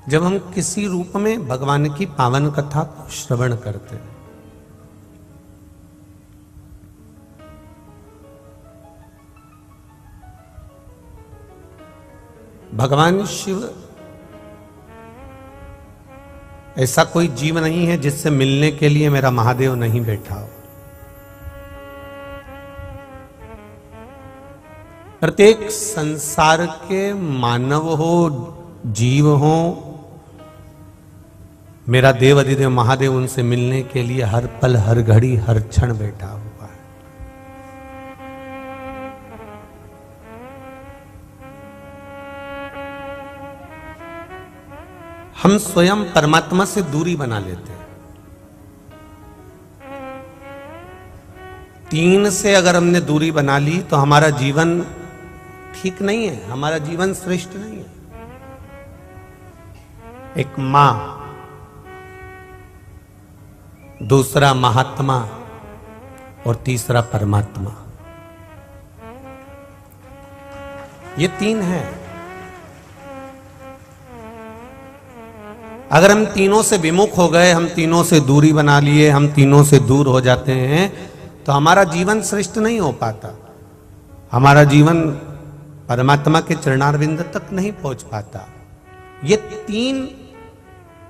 जब हम किसी रूप में भगवान की पावन कथा को श्रवण करते हैं। भगवान शिव ऐसा कोई जीव नहीं है जिससे मिलने के लिए मेरा महादेव नहीं बैठा हो। प्रत्येक संसार के मानव हो, जीव हो, मेरा देव अधिदेव महादेव उनसे मिलने के लिए हर पल, हर घड़ी, हर क्षण बैठा हुआ है। हम स्वयं परमात्मा से दूरी बना लेते हैं। 3 से अगर हमने दूरी बना ली तो हमारा जीवन ठीक नहीं है, हमारा जीवन श्रेष्ठ नहीं है। एक मां, दूसरा महात्मा और तीसरा परमात्मा, ये 3 है। अगर हम तीनों से विमुख हो गए, हम तीनों से दूरी बना लिए, हम तीनों से दूर हो जाते हैं तो हमारा जीवन श्रेष्ठ नहीं हो पाता, हमारा जीवन परमात्मा के चरणारविंद तक नहीं पहुंच पाता। ये 3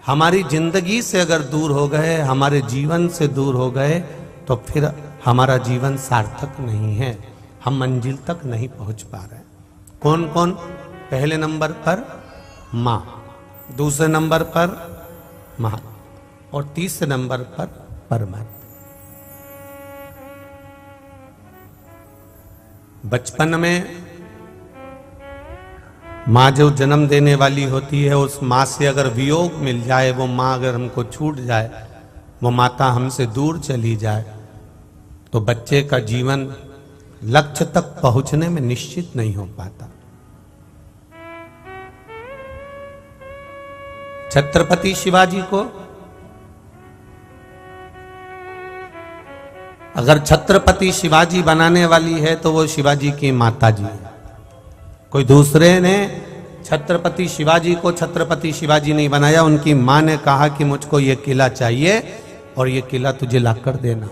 हमारी जिंदगी से अगर दूर हो गए, हमारे जीवन से दूर हो गए तो फिर हमारा जीवन सार्थक नहीं है, हम मंजिल तक नहीं पहुंच पा रहे। कौन कौन? पहले नंबर पर मां, दूसरे नंबर पर महा और तीसरे नंबर पर परमात्मा। बचपन में मां जो जन्म देने वाली होती है, उस मां से अगर वियोग मिल जाए, वो मां अगर हमको छूट जाए, वो माता हमसे दूर चली जाए, तो बच्चे का जीवन लक्ष्य तक पहुंचने में निश्चित नहीं हो पाता। छत्रपति शिवाजी को अगर छत्रपति शिवाजी बनाने वाली है तो वो शिवाजी की माता जी है। कोई दूसरे ने छत्रपति शिवाजी को छत्रपति शिवाजी नहीं बनाया, उनकी मां ने कहा कि मुझको ये किला चाहिए और ये किला तुझे लाकर देना।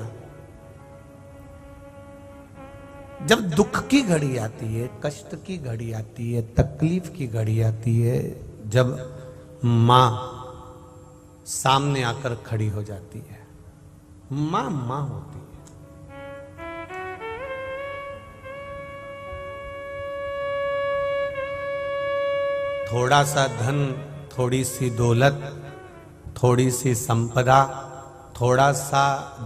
जब दुख की घड़ी आती है, कष्ट की घड़ी आती है, तकलीफ की घड़ी आती है, जब मां सामने आकर खड़ी हो जाती है, मां मां होती है। थोड़ा सा धन, थोड़ी सी दौलत, थोड़ी सी संपदा, थोड़ा सा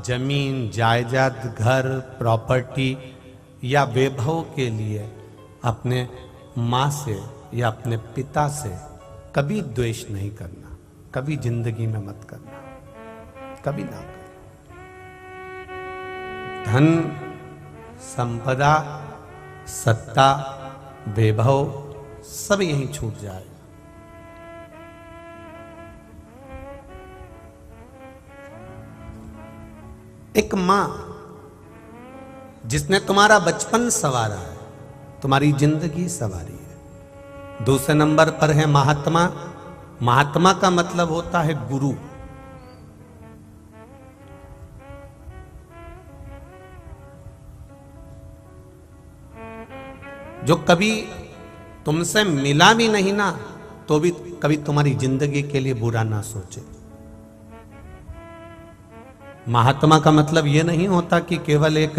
जमीन जायदाद, घर, प्रॉपर्टी या वैभव के लिए अपने मां से या अपने पिता से कभी द्वेष नहीं करना, कभी जिंदगी में मत करना, कभी ना करना। धन, संपदा, सत्ता, वैभव सब यहीं छूट जाए। एक मां जिसने तुम्हारा बचपन संवारा है, तुम्हारी जिंदगी संवारी है। दूसरे नंबर पर है महात्मा। महात्मा का मतलब होता है गुरु। जो कभी तुमसे मिला भी नहीं ना, तो भी कभी तुम्हारी जिंदगी के लिए बुरा ना सोचे। महात्मा का मतलब यह नहीं होता कि केवल एक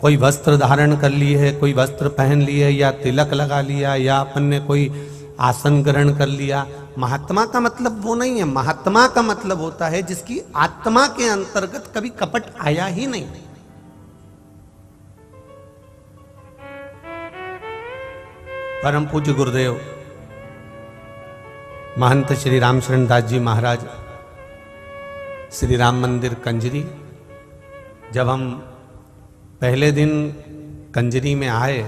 कोई वस्त्र धारण कर लिए है, कोई वस्त्र पहन लिए, या तिलक लगा लिया, या अपन ने कोई आसन ग्रहण कर लिया। महात्मा का मतलब वो नहीं है। महात्मा का मतलब होता है जिसकी आत्मा के अंतर्गत कभी कपट आया ही नहीं। परम पूज्य गुरुदेव महंत श्री रामशरण दास जी महाराज, श्री राम मंदिर कंजरी, जब हम पहले दिन कंजरी में आए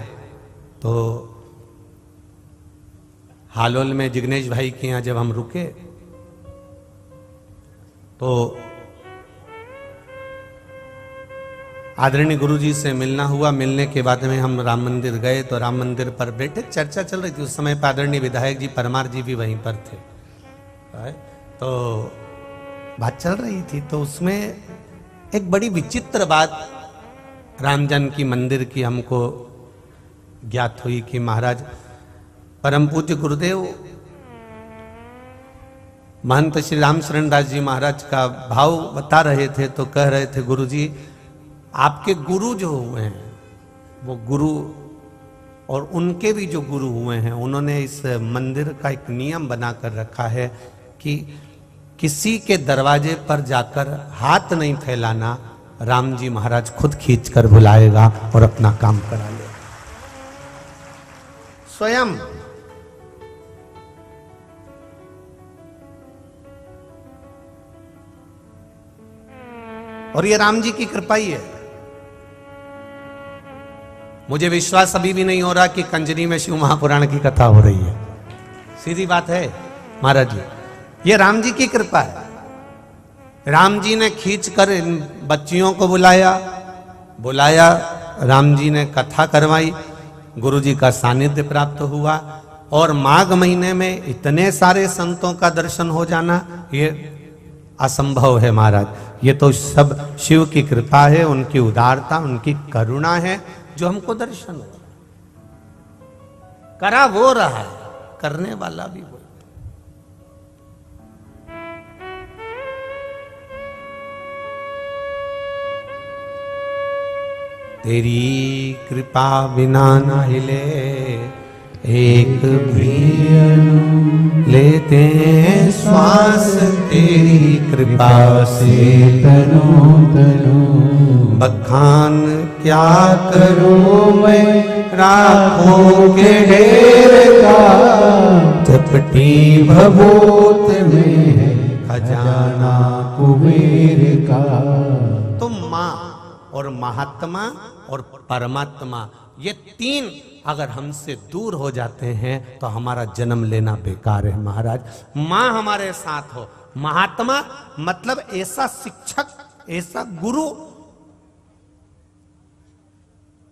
तो हालोल में जिग्नेश भाई के यहाँ जब हम रुके तो आदरणीय गुरु जी से मिलना हुआ। मिलने के बाद में हम राम मंदिर गए तो राम मंदिर पर बैठे चर्चा चल रही थी। उस समय आदरणीय विधायक जी परमार जी भी वहीं पर थे। है। तो बात चल रही थी तो उसमें एक बड़ी विचित्र बात रामजन की मंदिर की हमको ज्ञात हुई कि महाराज परम पूज्य गुरुदेव महंत श्री राम शरण दास जी महाराज का भाव बता रहे थे तो कह रहे थे, गुरु जी आपके गुरु जो हुए हैं वो गुरु और उनके भी जो गुरु हुए हैं उन्होंने इस मंदिर का एक नियम बनाकर रखा है कि किसी के दरवाजे पर जाकर हाथ नहीं फैलाना, राम जी महाराज खुद खींच कर बुलाएगा और अपना काम करा लेगा स्वयं। और ये राम जी की कृपा ही है। मुझे विश्वास अभी भी नहीं हो रहा कि कंजरी में शिव महापुराण की कथा हो रही है। सीधी बात है महाराज जी, ये राम जी की कृपा है। राम जी ने खींचकर इन बच्चियों को बुलाया, राम जी ने कथा करवाई, गुरु जी का सानिध्य प्राप्त हुआ और माघ महीने में इतने सारे संतों का दर्शन हो जाना ये असंभव है महाराज। ये तो सब शिव की कृपा है, उनकी उदारता, उनकी करुणा है जो हमको दर्शन हो। करा वो रहा है, करने वाला भी वो। तेरी कृपा बिना न हिले एक भी लेते हैं श्वास, तेरी कृपा से तनो बखान क्या करूं मैं राखों के ढेर का, चपटी भभूत में है खजाना कुबेर का। तो माँ और महात्मा और परमात्मा ये तीन अगर हमसे दूर हो जाते हैं तो हमारा जन्म लेना बेकार है महाराज। माँ हमारे साथ हो, महात्मा मतलब ऐसा शिक्षक, ऐसा गुरु,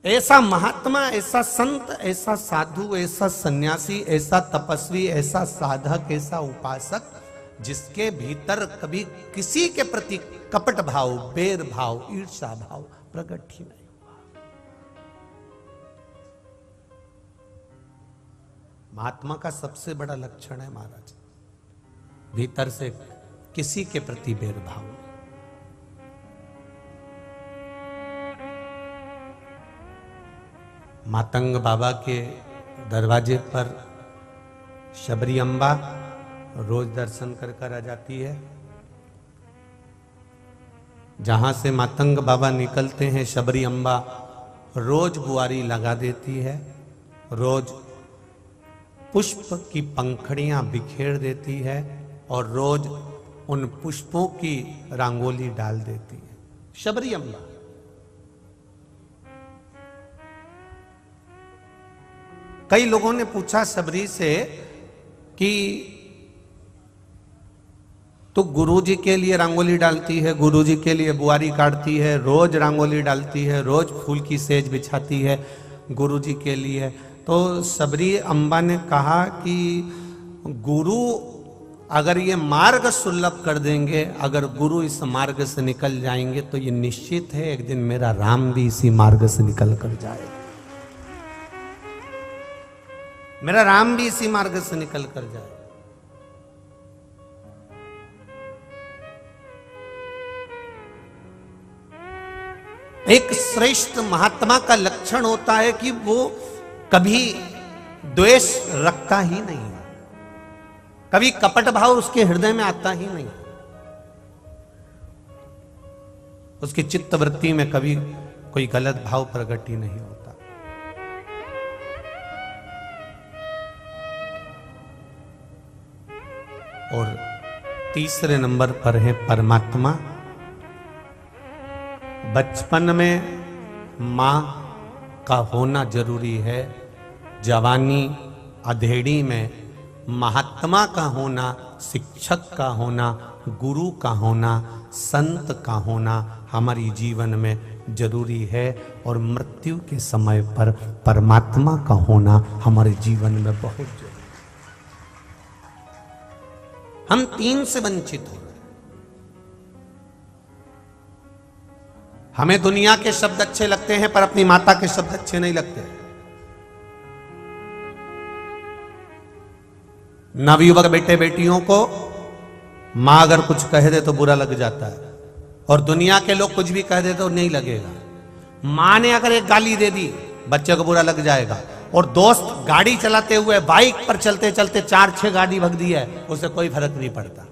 ऐसा महात्मा, ऐसा संत, ऐसा साधु, ऐसा सन्यासी, ऐसा तपस्वी, ऐसा साधक, ऐसा उपासक जिसके भीतर कभी किसी के प्रति कपट भाव, बैर भाव, ईर्ष्या भाव प्रकट ही नहीं। महात्मा का सबसे बड़ा लक्षण है महाराज, भीतर से किसी के प्रति भेदभाव। मातंग बाबा के दरवाजे पर शबरी अम्बा रोज दर्शन कर आ जाती है। जहां से मातंग बाबा निकलते हैं शबरी अम्बा रोज बुआरी लगा देती है, रोज पुष्प की पंखड़ियां बिखेर देती है और रोज उन पुष्पों की रंगोली डाल देती है शबरी अम्बा। कई लोगों ने पूछा शबरी से कि तो गुरुजी के लिए रंगोली डालती है, गुरुजी के लिए बुआरी काटती है, रोज रंगोली डालती है, रोज फूल की सेज बिछाती है गुरुजी के लिए। तो शबरी अम्बा ने कहा कि गुरु अगर ये मार्ग सुलभ कर देंगे, अगर गुरु इस मार्ग से निकल जाएंगे तो ये निश्चित है एक दिन मेरा राम भी इसी मार्ग से निकल कर जाएगा, मेरा राम भी इसी मार्ग से निकल कर जाएगा। एक श्रेष्ठ महात्मा का लक्षण होता है कि वो कभी द्वेष रखता ही नहीं, कभी कपट भाव उसके हृदय में आता ही नहीं, उसकी चित्त वृत्ति में कभी कोई गलत भाव प्रकट ही नहीं होता। और तीसरे नंबर पर है परमात्मा। बचपन में मां का होना जरूरी है, जवानी अधेड़ी में महात्मा का होना, शिक्षक का होना, गुरु का होना, संत का होना हमारी जीवन में जरूरी है। और मृत्यु के समय पर परमात्मा का होना हमारे जीवन में बहुत जरूरी है। हम 3 से वंचित हो रहे हैं। हमें दुनिया के शब्द अच्छे लगते हैं पर अपनी माता के शब्द अच्छे नहीं लगते। नवयुवक बेटे बेटियों को मां अगर कुछ कह दे तो बुरा लग जाता है, और दुनिया के लोग कुछ भी कह दे तो नहीं लगेगा। मां ने अगर एक गाली दे दी बच्चे को बुरा लग जाएगा, और दोस्त गाड़ी चलाते हुए बाइक पर चलते चलते 4-6 गाड़ी भग दी है, उसे कोई फर्क नहीं पड़ता।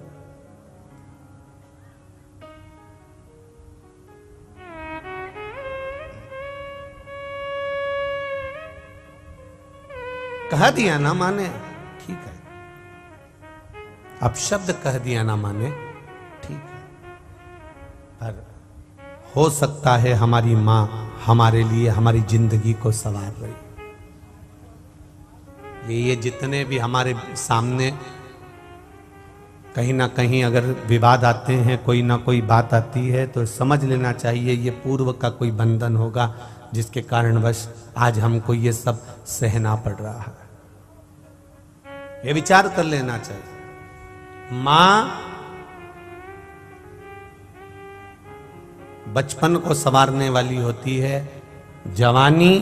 कह दिया ना माने, ठीक है। अब शब्द कह दिया ना माने, ठीक है, पर हो सकता है हमारी मां हमारे लिए हमारी जिंदगी को संवार रही। ये जितने भी हमारे सामने कहीं ना कहीं अगर विवाद आते हैं, कोई ना कोई बात आती है, तो समझ लेना चाहिए ये पूर्व का कोई बंधन होगा जिसके कारणवश आज हमको ये सब सहना पड़ रहा है। ये विचार कर लेना चाहिए। मां बचपन को संवारने वाली होती है, जवानी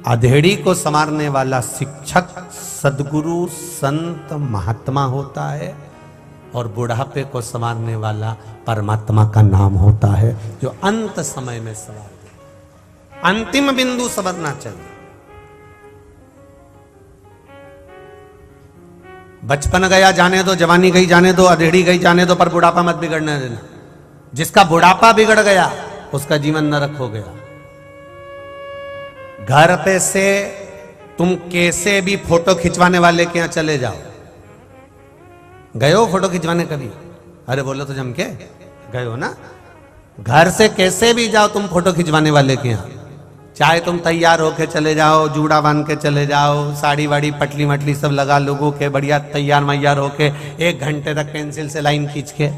अधेड़ी को संवारने वाला शिक्षक सदगुरु संत महात्मा होता है, और बुढ़ापे को संवारने वाला परमात्मा का नाम होता है जो अंत समय में संवार दे। अंतिम बिंदु संवरना चाहिए। बचपन गया जाने दो, जवानी गई जाने दो, अधेड़ी गई जाने दो, पर बुढ़ापा मत बिगड़ने देना। जिसका बुढ़ापा बिगड़ गया उसका जीवन नरक हो गया। घर पे से तुम कैसे भी फोटो खिंचवाने वाले के यहां चले जाओ, गए हो फोटो खिंचवाने कभी? अरे बोलो तो जम के गए हो ना। घर से कैसे भी जाओ तुम फोटो खिंचवाने वाले के यहां, चाहे तुम तैयार होके चले जाओ, जूड़ा बांध के चले जाओ, साड़ी वाड़ी पटली मटली सब लगा लोगों के बढ़िया तैयार मैयार होके 1 घंटे तक पेंसिल से लाइन खींच के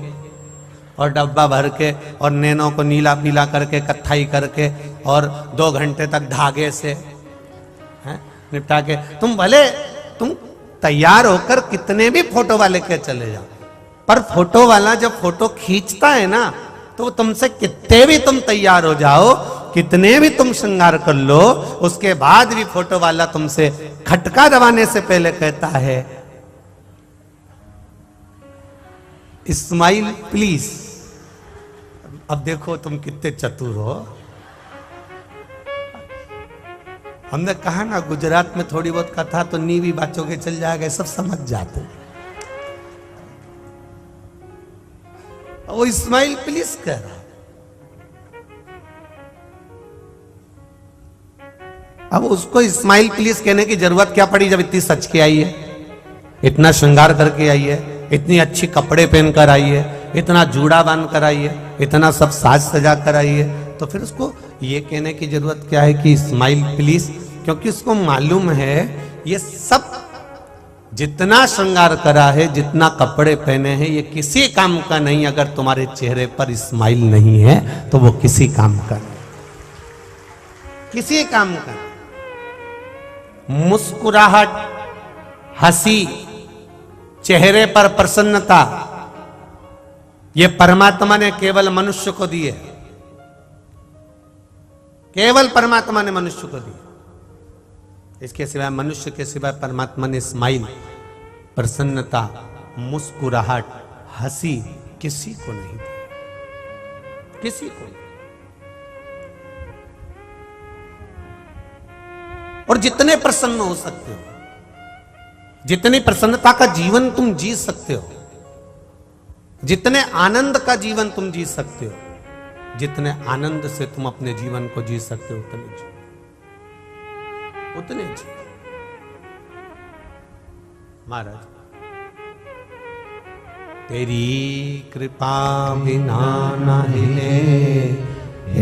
और डब्बा भर के और नैनों को नीला पीला करके कत्थाई करके और 2 घंटे तक धागे से निपटा के तुम तैयार होकर कितने भी फोटो वाले के चले जाओ, पर फोटो वाला जब फोटो खींचता है ना तो तुमसे कितने भी तुम तैयार हो जाओ, कितने भी तुम श्रृंगार कर लो, उसके बाद भी फोटो वाला तुमसे खटका दबाने से पहले कहता है स्माइल प्लीज। अब देखो तुम कितने चतुर हो। हमने कहा ना गुजरात में थोड़ी बहुत कथा तो नीवी बच्चों के चल जाएगा, सब समझ जाते। वो स्माइल प्लीज कह रहा। अब उसको स्माइल प्लीज कहने की जरूरत क्या पड़ी जब इतनी सच के आई है, इतना श्रृंगार करके आई है, इतनी अच्छी कपड़े पहनकर आई है, इतना जूड़ा बांध कर आई है, इतना सब साज सजा कर आई है, तो फिर उसको ये कहने की जरूरत क्या है कि स्माइल प्लीज? क्योंकि उसको मालूम है ये सब जितना श्रृंगार करा है, जितना कपड़े पहने हैं, ये किसी काम का नहीं। अगर तुम्हारे चेहरे पर स्माइल नहीं है तो वो किसी काम का नहीं, किसी काम का नहीं। मुस्कुराहट, हंसी, चेहरे पर प्रसन्नता, ये परमात्मा ने केवल मनुष्य को दी है, केवल परमात्मा ने मनुष्य को दी। इसके सिवाय मनुष्य के सिवाय परमात्मा ने स्माइल, प्रसन्नता, मुस्कुराहट, हंसी किसी को नहीं दी, किसी को नहीं। और जितने प्रसन्न हो सकते हो, जितनी प्रसन्नता का जीवन तुम जी सकते हो, जितने आनंद का जीवन तुम जी सकते हो, जितने आनंद से तुम अपने जीवन को जी सकते हो, उतने जी, उतने जी। महाराज, तेरी कृपा बिना न हिले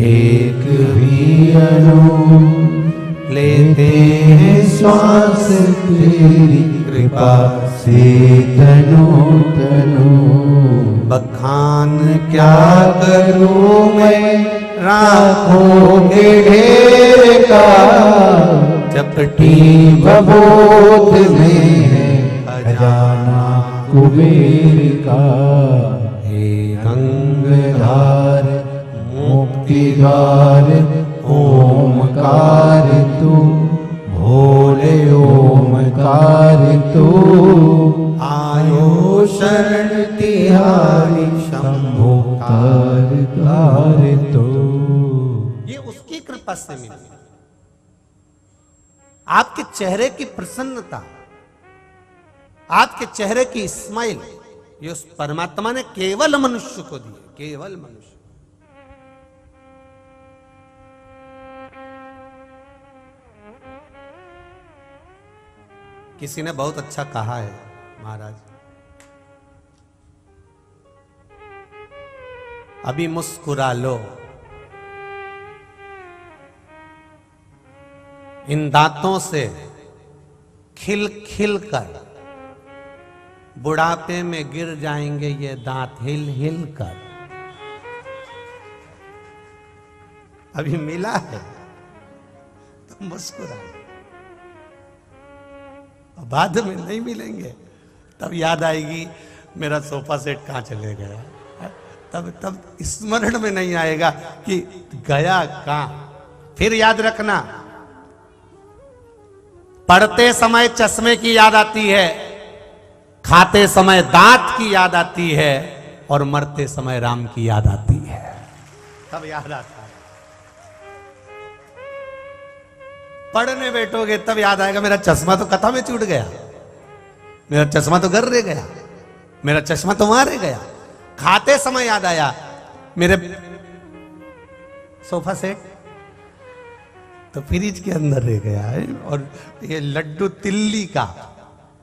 एक भी अणु, लेते हैं श्वास तेरी कृपा से तनु तनु। बखान क्या करूं मैं राखों के ढेर का, चपटी बबोध में है खजाना कुबेर का, हे गंगाधार मुक्ति द्वार ओमकार तू, भोले ओमकार तू, आयो शरण तिहारी शंभो कार तो। ये उसकी कृपा से मिली। आपके चेहरे की प्रसन्नता, आपके चेहरे की स्माइल, ये उस परमात्मा ने केवल मनुष्य को दी है, केवल मनुष्य। किसी ने बहुत अच्छा कहा है महाराज, अभी मुस्कुरा लो, इन दांतों से खिल खिल कर बुढ़ापे में गिर जाएंगे ये दांत हिल हिल कर। अभी मिला है तो मुस्कुरा, बाद में नहीं मिलेंगे तब याद आएगी मेरा सोफा सेट कहां चले गया, तब स्मरण में नहीं आएगा कि गया कहां। फिर याद रखना, पढ़ते समय चश्मे की याद आती है, खाते समय दांत की याद आती है, और मरते समय राम की याद आती है, तब याद आता है। पढ़ने बैठोगे तब याद आएगा मेरा चश्मा तो कथा में छूट गया, मेरा चश्मा तो घर रह गया, मेरा चश्मा तो वहां रह गया। खाते समय याद आया मेरे सोफा सेट तो फ्रिज के अंदर रह गया है, और ये लड्डू तिल्ली का,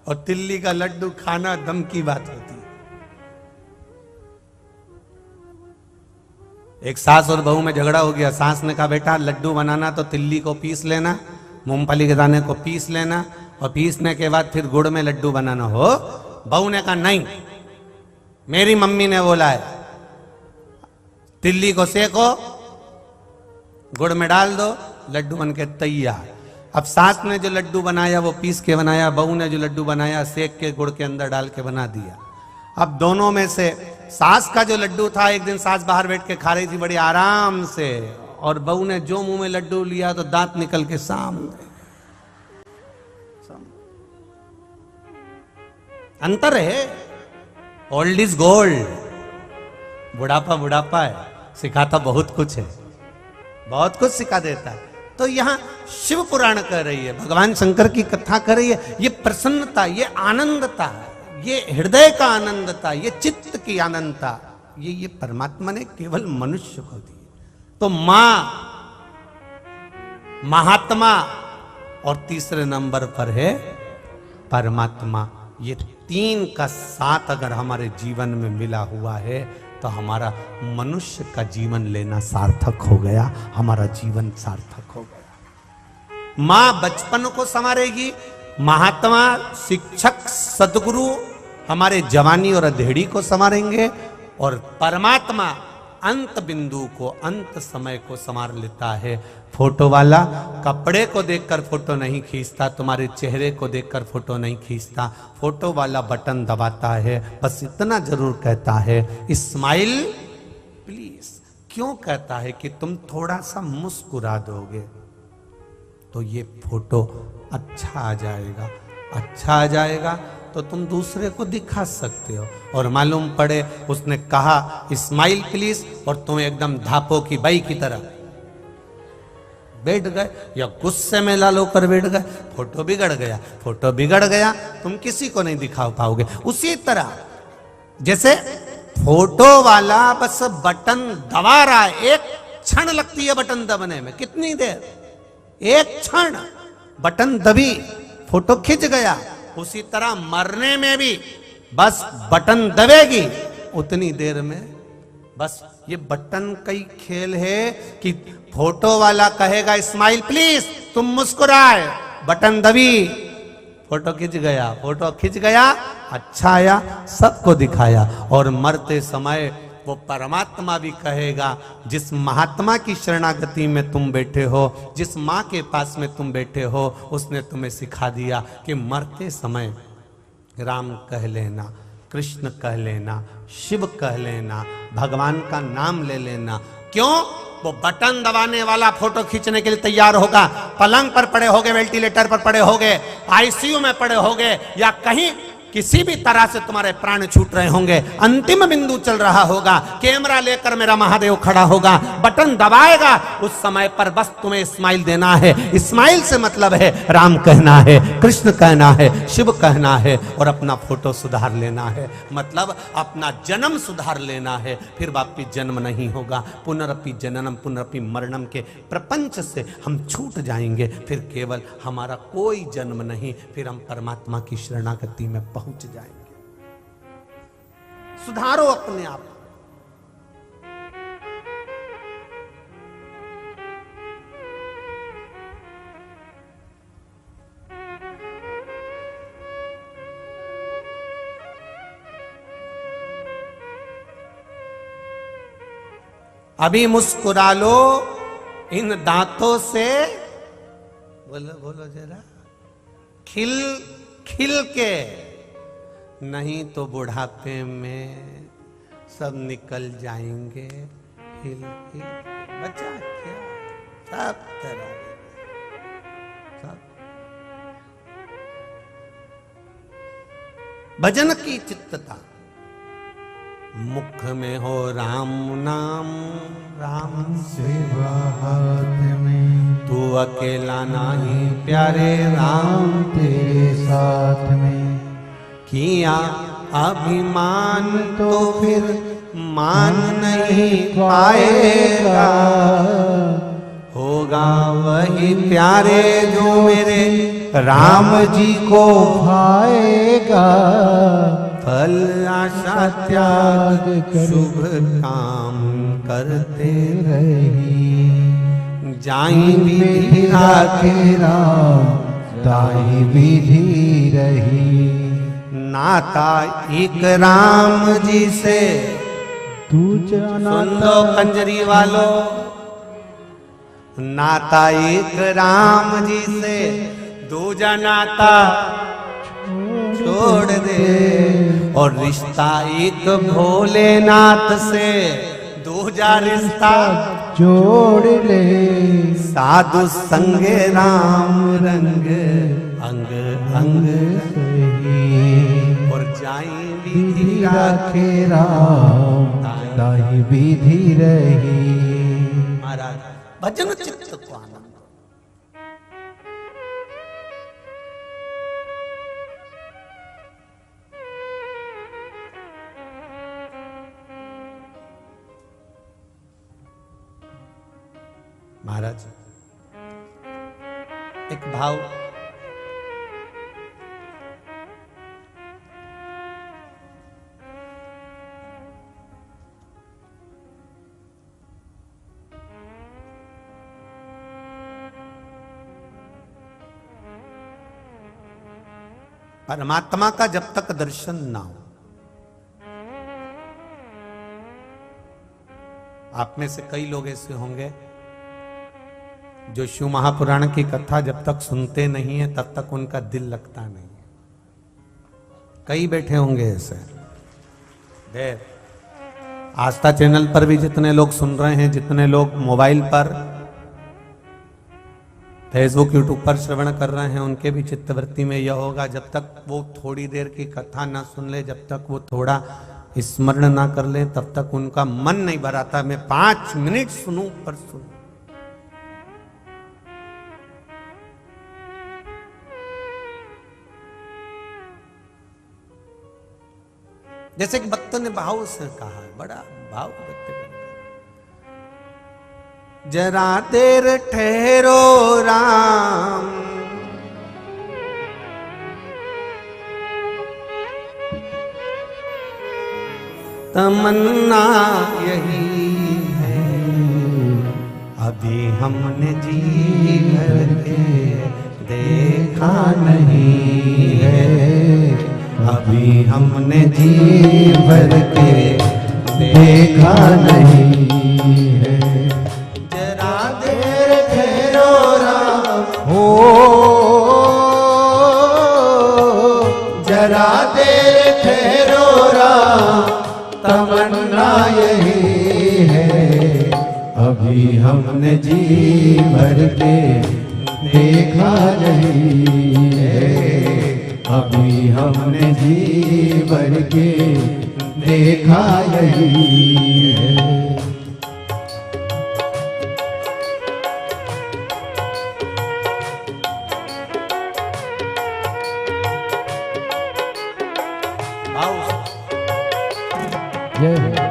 और तिल्ली का लड्डू खाना दम की बात होती है। एक सास और बहू में झगड़ा हो गया। सास ने कहा बेटा लड्डू बनाना तो तिल्ली को पीस लेना, मूंगफली के दाने को पीस लेना, और पीसने के बाद फिर गुड़ में लड्डू बनाना हो। बहू ने कहा नहीं, मेरी मम्मी ने बोला है तिल्ली को सेको, गुड़ में डाल दो, लड्डू बन के तैयार। अब सास ने जो लड्डू बनाया वो पीस के बनाया, बहू ने जो लड्डू बनाया सेक के गुड़ के अंदर डाल के बना दिया। अब दोनों में से सास का जो लड्डू था, एक दिन सास बाहर बैठ के खा रही थी बड़ी आराम से, और बहू ने जो मुंह में लड्डू लिया तो दांत निकल के सामने। अंतर है, ओल्ड इज गोल्ड। बुढ़ापा बुढ़ापा है, सिखाता बहुत कुछ है, बहुत कुछ सिखा देता है। तो यहां शिव पुराण कह रही है, भगवान शंकर की कथा कर रही है। ये प्रसन्नता, ये आनंदता, ये हृदय का आनंदता, ये चित्त की आनंदता, ये परमात्मा ने केवल मनुष्य को दी। तो मां, महात्मा, और तीसरे नंबर पर है परमात्मा। ये तीन का साथ अगर हमारे जीवन में मिला हुआ है तो हमारा मनुष्य का जीवन लेना सार्थक हो गया, हमारा जीवन सार्थक हो गया। मां बचपन को संवारेगी, महात्मा शिक्षक सदगुरु हमारे जवानी और अधेड़ी को संवारेंगे, और परमात्मा अंत बिंदु को, अंत समय को संवार लेता है। फोटो वाला कपड़े को देखकर फोटो नहीं खींचता, तुम्हारे चेहरे को देखकर फोटो नहीं खींचता, फोटो वाला बटन दबाता है। बस इतना जरूर कहता है स्माइल प्लीज। क्यों कहता है कि तुम थोड़ा सा मुस्कुरा दोगे तो ये फोटो अच्छा आ जाएगा, अच्छा आ जाएगा तो तुम दूसरे को दिखा सकते हो। और मालूम पड़े उसने कहा स्माइल प्लीज, और तुम एकदम धापो की बाई की तरह बैठ गए, या गुस्से में लाल होकर बैठ गए, फोटो बिगड़ गया। फोटो बिगड़ गया, तुम किसी को नहीं दिखा पाओगे। उसी तरह जैसे फोटो वाला बस बटन दबा रहा है, एक क्षण लगती है बटन दबने में, कितनी देर, एक क्षण बटन दबी, फोटो खिंच गया। उसी तरह मरने में भी बस बटन दबेगी, उतनी देर में बस ये बटन कई खेल है कि फोटो वाला कहेगा स्माइल प्लीज, तुम मुस्कुराए, बटन दबी, फोटो खिंच गया, फोटो खिंच गया, अच्छा आया, सबको दिखाया। और मरते समय वो परमात्मा भी कहेगा, जिस महात्मा की शरणागति में तुम बैठे हो, जिस माँ के पास में तुम बैठे हो, उसने तुम्हें सिखा दिया कि मरते समय राम कह लेना। कृष्ण कह लेना, शिव कह लेना, भगवान का नाम ले लेना। क्यों? वो बटन दबाने वाला फोटो खींचने के लिए तैयार होगा, पलंग पर पड़े होगे, वेंटिलेटर पर पड़े होगे, आईसीयू में पड़े होगे, या कहीं किसी भी तरह से तुम्हारे प्राण छूट रहे होंगे, अंतिम बिंदु चल रहा होगा, कैमरा लेकर मेरा महादेव खड़ा होगा, बटन दबाएगा, उस समय पर बस तुम्हें स्माइल देना है। स्माइल से मतलब है राम कहना है, कृष्ण कहना है, शिव कहना है, और अपना फोटो सुधार लेना है, मतलब अपना जन्म सुधार लेना है। फिर वापिस जन्म नहीं होगा, पुनरपि जननम पुनरपि मरणम के प्रपंच से हम छूट जाएंगे। फिर केवल हमारा कोई जन्म नहीं, फिर हम परमात्मा की शरणागति में पहुंच जाएंगे। सुधारो अपने आप। अभी मुस्कुरा लो इन दांतों से, बोलो बोलो जरा, खिल खिल के, नहीं तो बुढ़ापे में सब निकल जाएंगे। हिल हिल बचा क्या, सब तरह सब। भजन की चित्तता, मुख में हो राम नाम, राम सेवा हाथ में, तू अकेला नहीं प्यारे राम तेरे साथ में। किया अभिमान तो फिर मान नहीं पाएगा, होगा वही प्यारे जो मेरे राम जी को भाएगा। फल आशा त्याग शुभ काम करते रही, जाई विधि राखे राम, ताही विधि रही। नाता एक राम जी से, तू सुन लो कंजरी वालों, नाता एक राम जी से, दूजा नाता छोड़ दे, और रिश्ता एक भोलेनाथ से, दूजा रिश्ता जोड़ ले। साधु संगे राम रंग अंग अंग सही, और जाई विधि राखे राम, ताही विधि रही। महाराज भजन चित्त को आनंद। महाराज एक भाव, परमात्मा का जब तक दर्शन ना हो, आप में से कई लोग ऐसे होंगे जो शिव महापुराण की कथा जब तक सुनते नहीं है तब तक उनका दिल लगता नहीं है। कई बैठे होंगे ऐसे। आस्था चैनल पर भी जितने लोग सुन रहे हैं, जितने लोग मोबाइल पर, फेसबुक यूट्यूब पर श्रवण कर रहे हैं, उनके भी चित्तवृत्ति में यह होगा, जब तक वो थोड़ी देर की कथा ना सुन ले, जब तक वो थोड़ा स्मरण ना कर ले, तब तक उनका मन नहीं भराता। मैं 5 मिनट सुनूं पर सुनूं। जैसे कि भक्त ने भाव से कहा, बड़ा भाव व्यक्त करता, जरा देर ठहरो राम, तमन्ना यही है, अभी हमने जी भर के देखा नहीं है, अभी हमने जी भर के देखा नहीं है। जरा देर ठहरो राम, हो जरा दे देर ठहरो राम, तमन्ना यही है। अभी हमने जी भर के देखा नहीं है, अभी हमने जी भर के देखा नहीं है। जय हो।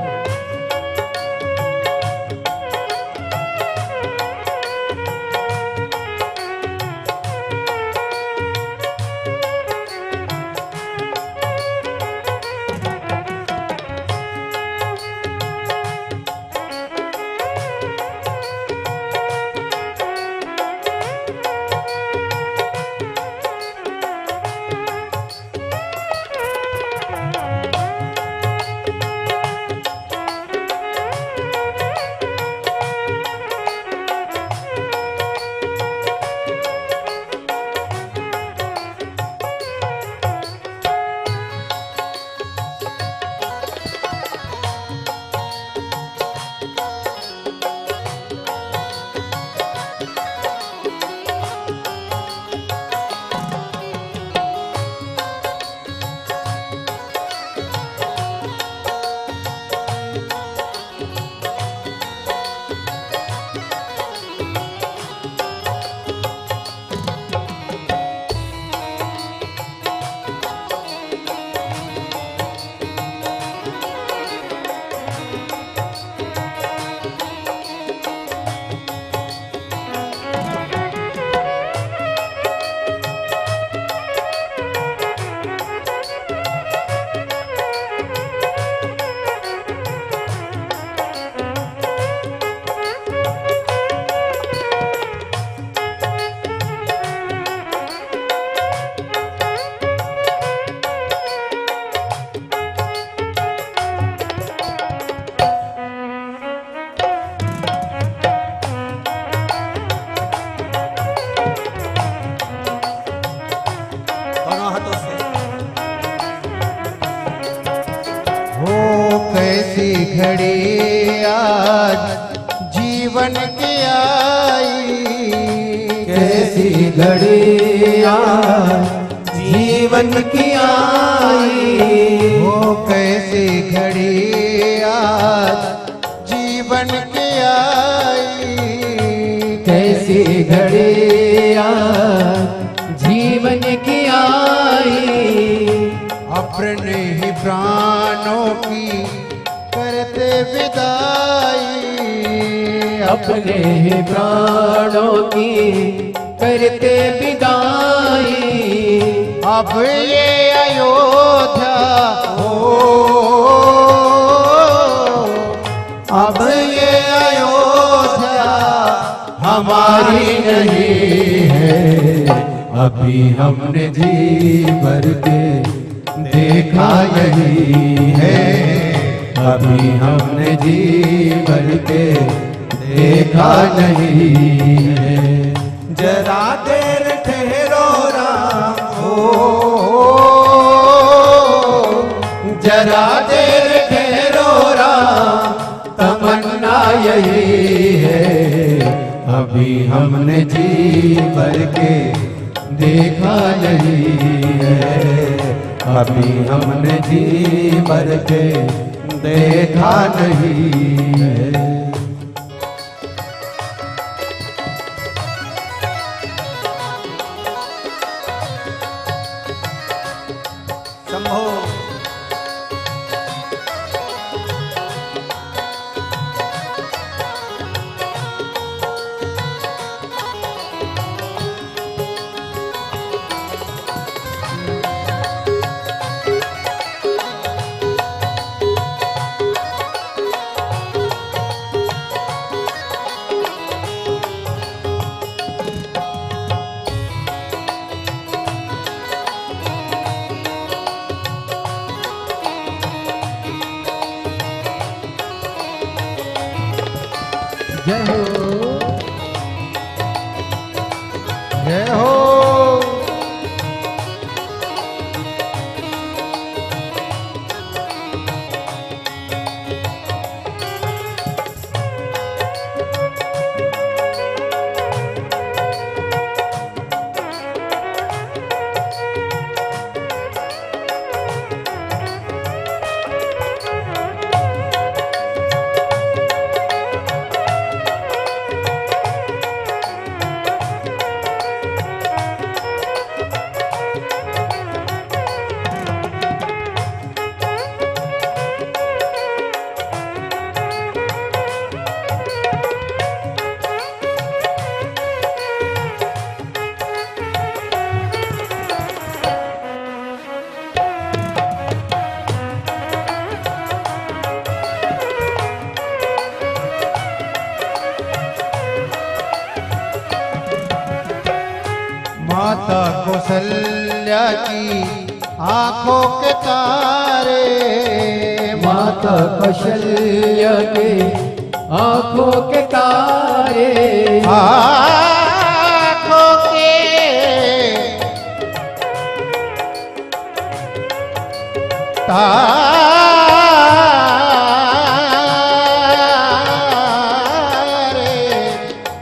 घड़ी आज जीवन की आई, कैसी घड़ी आज जीवन की आई। वो कैसी घड़ी आज जीवन की आई, कैसी घड़ी आज जीवन की आई। अपने ही प्राणों की करते विदाई, अपने ही प्राणों की करते विदाई। अब ये अयोध्या हो, अब ये अयोध्या हमारी नहीं है। अभी हमने जी भर के देखा यही है, अभी हमने जी भर के देखा नहीं है। जरा देर ठहरो राम हो, जरा देर ठहरो राम, तमन्ना यही है। अभी हमने जी भर के देखा नहीं है, अभी हमने जी भर के देखा नहीं है। शंभो जय हो, जय हो। कौशल्या की आंखों के तारे, माता कौशल्या के आंखों के तारे, आंखों के तारे,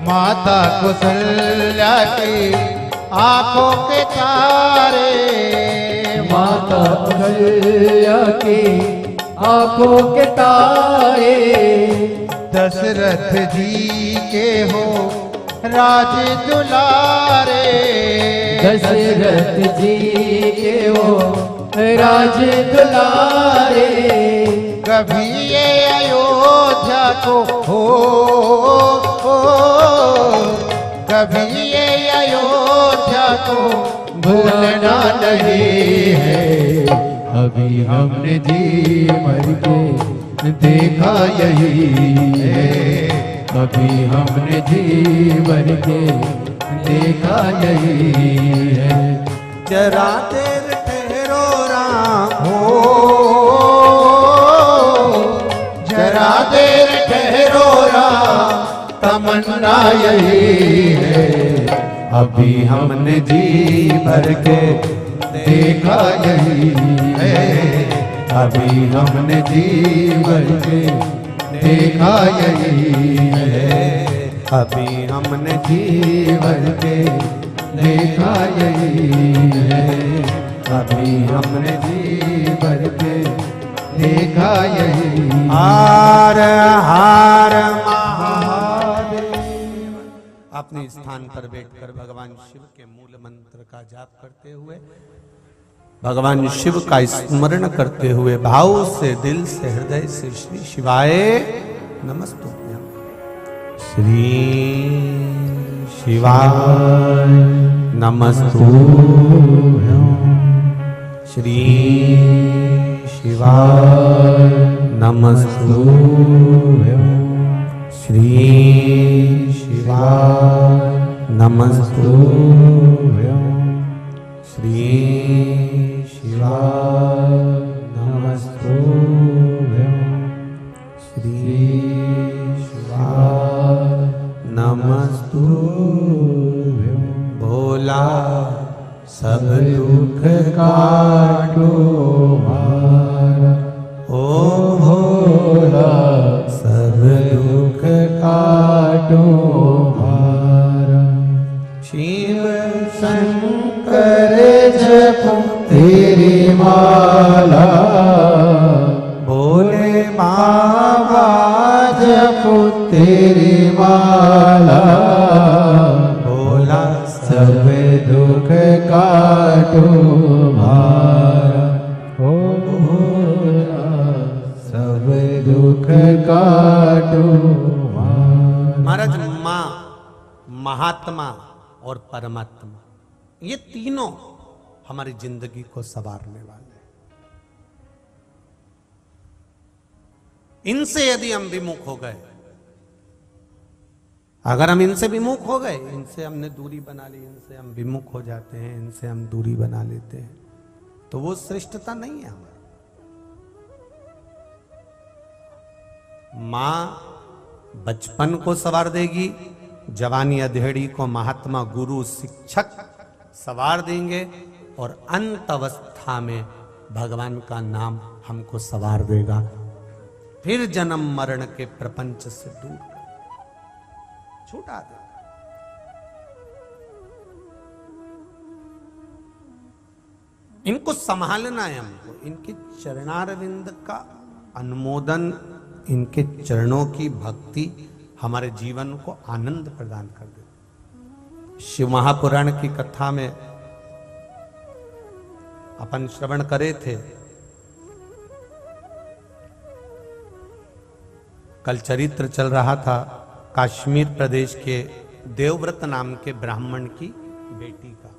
माता कौशल्या की आंखों के तारे, माता कौशल्या की आंखों के तारे, दशरथ जी के हो राज दुलारे, दशरथ जी के हो राज दुलारे, कभी ये अयोध्या को हो, कभी ये अयोध्या को भूलना नहीं है। अभी हमने जी मर के देखा यही है, अभी हमने जी मर के देखा यही है। जरा देर ठहरो राम हो, जरा देर ठहरो राम, तमन्ना यही है। अभी हमने जी भर के देखा यही है, अभी हमने जी भर के देखा यही है, अभी हमने जी भर के देखा यही है, अभी हमने जी भर के देखा यही। हार हार महादेव। अपने स्थान पर बैठकर भगवान शिव के मूल मंत्र का जाप करते हुए, भगवान शिव का स्मरण करते हुए भाव से, दिल से, हृदय से श्री शिवाय नमस्तुभ्यं, श्री शिवाय नमस्तुभ्यं, श्री शिवाय नमस्तुभ्यं, श्री शिवाय नमस्तुभ्यं, श्री शिवाय नमस्तुभ्यं, श्री शिवाय नमस्तुभ्यं। भोला सब दुख काटो मारा, ओ भोला सब दुख काटो मारा, शिव शंकर जपो तेरी माला, भोले बाबा जपो तेरी माला, भोला सब दुख काटो मारा, ओ भोला सब दुख काटो मारा। महाराज, माँ, महात्मा और परमात्मा, ये तीनों हमारी जिंदगी को संवारने वाले हैं। इनसे यदि हम विमुख हो गए, अगर हम इनसे विमुख हो गए, इनसे हमने दूरी बना ली, इनसे हम विमुख हो जाते हैं, इनसे हम दूरी बना लेते हैं, तो वो श्रेष्ठता नहीं है हमारी। मां बचपन को संवार देगी, जवानी अधेड़ी को महात्मा गुरु शिक्षक संवार देंगे, और अंत अवस्था में भगवान का नाम हमको संवार देगा, फिर जन्म मरण के प्रपंच से दूर छूटा देगा। इनको संभालना है हमको, इनके चरणारविंद का अनुमोदन, इनके चरणों की भक्ति हमारे जीवन को आनंद प्रदान कर देती। शिव महापुराण की कथा में अपन श्रवण करे थे, कल चरित्र चल रहा था कश्मीर प्रदेश के देवव्रत नाम के ब्राह्मण की बेटी का।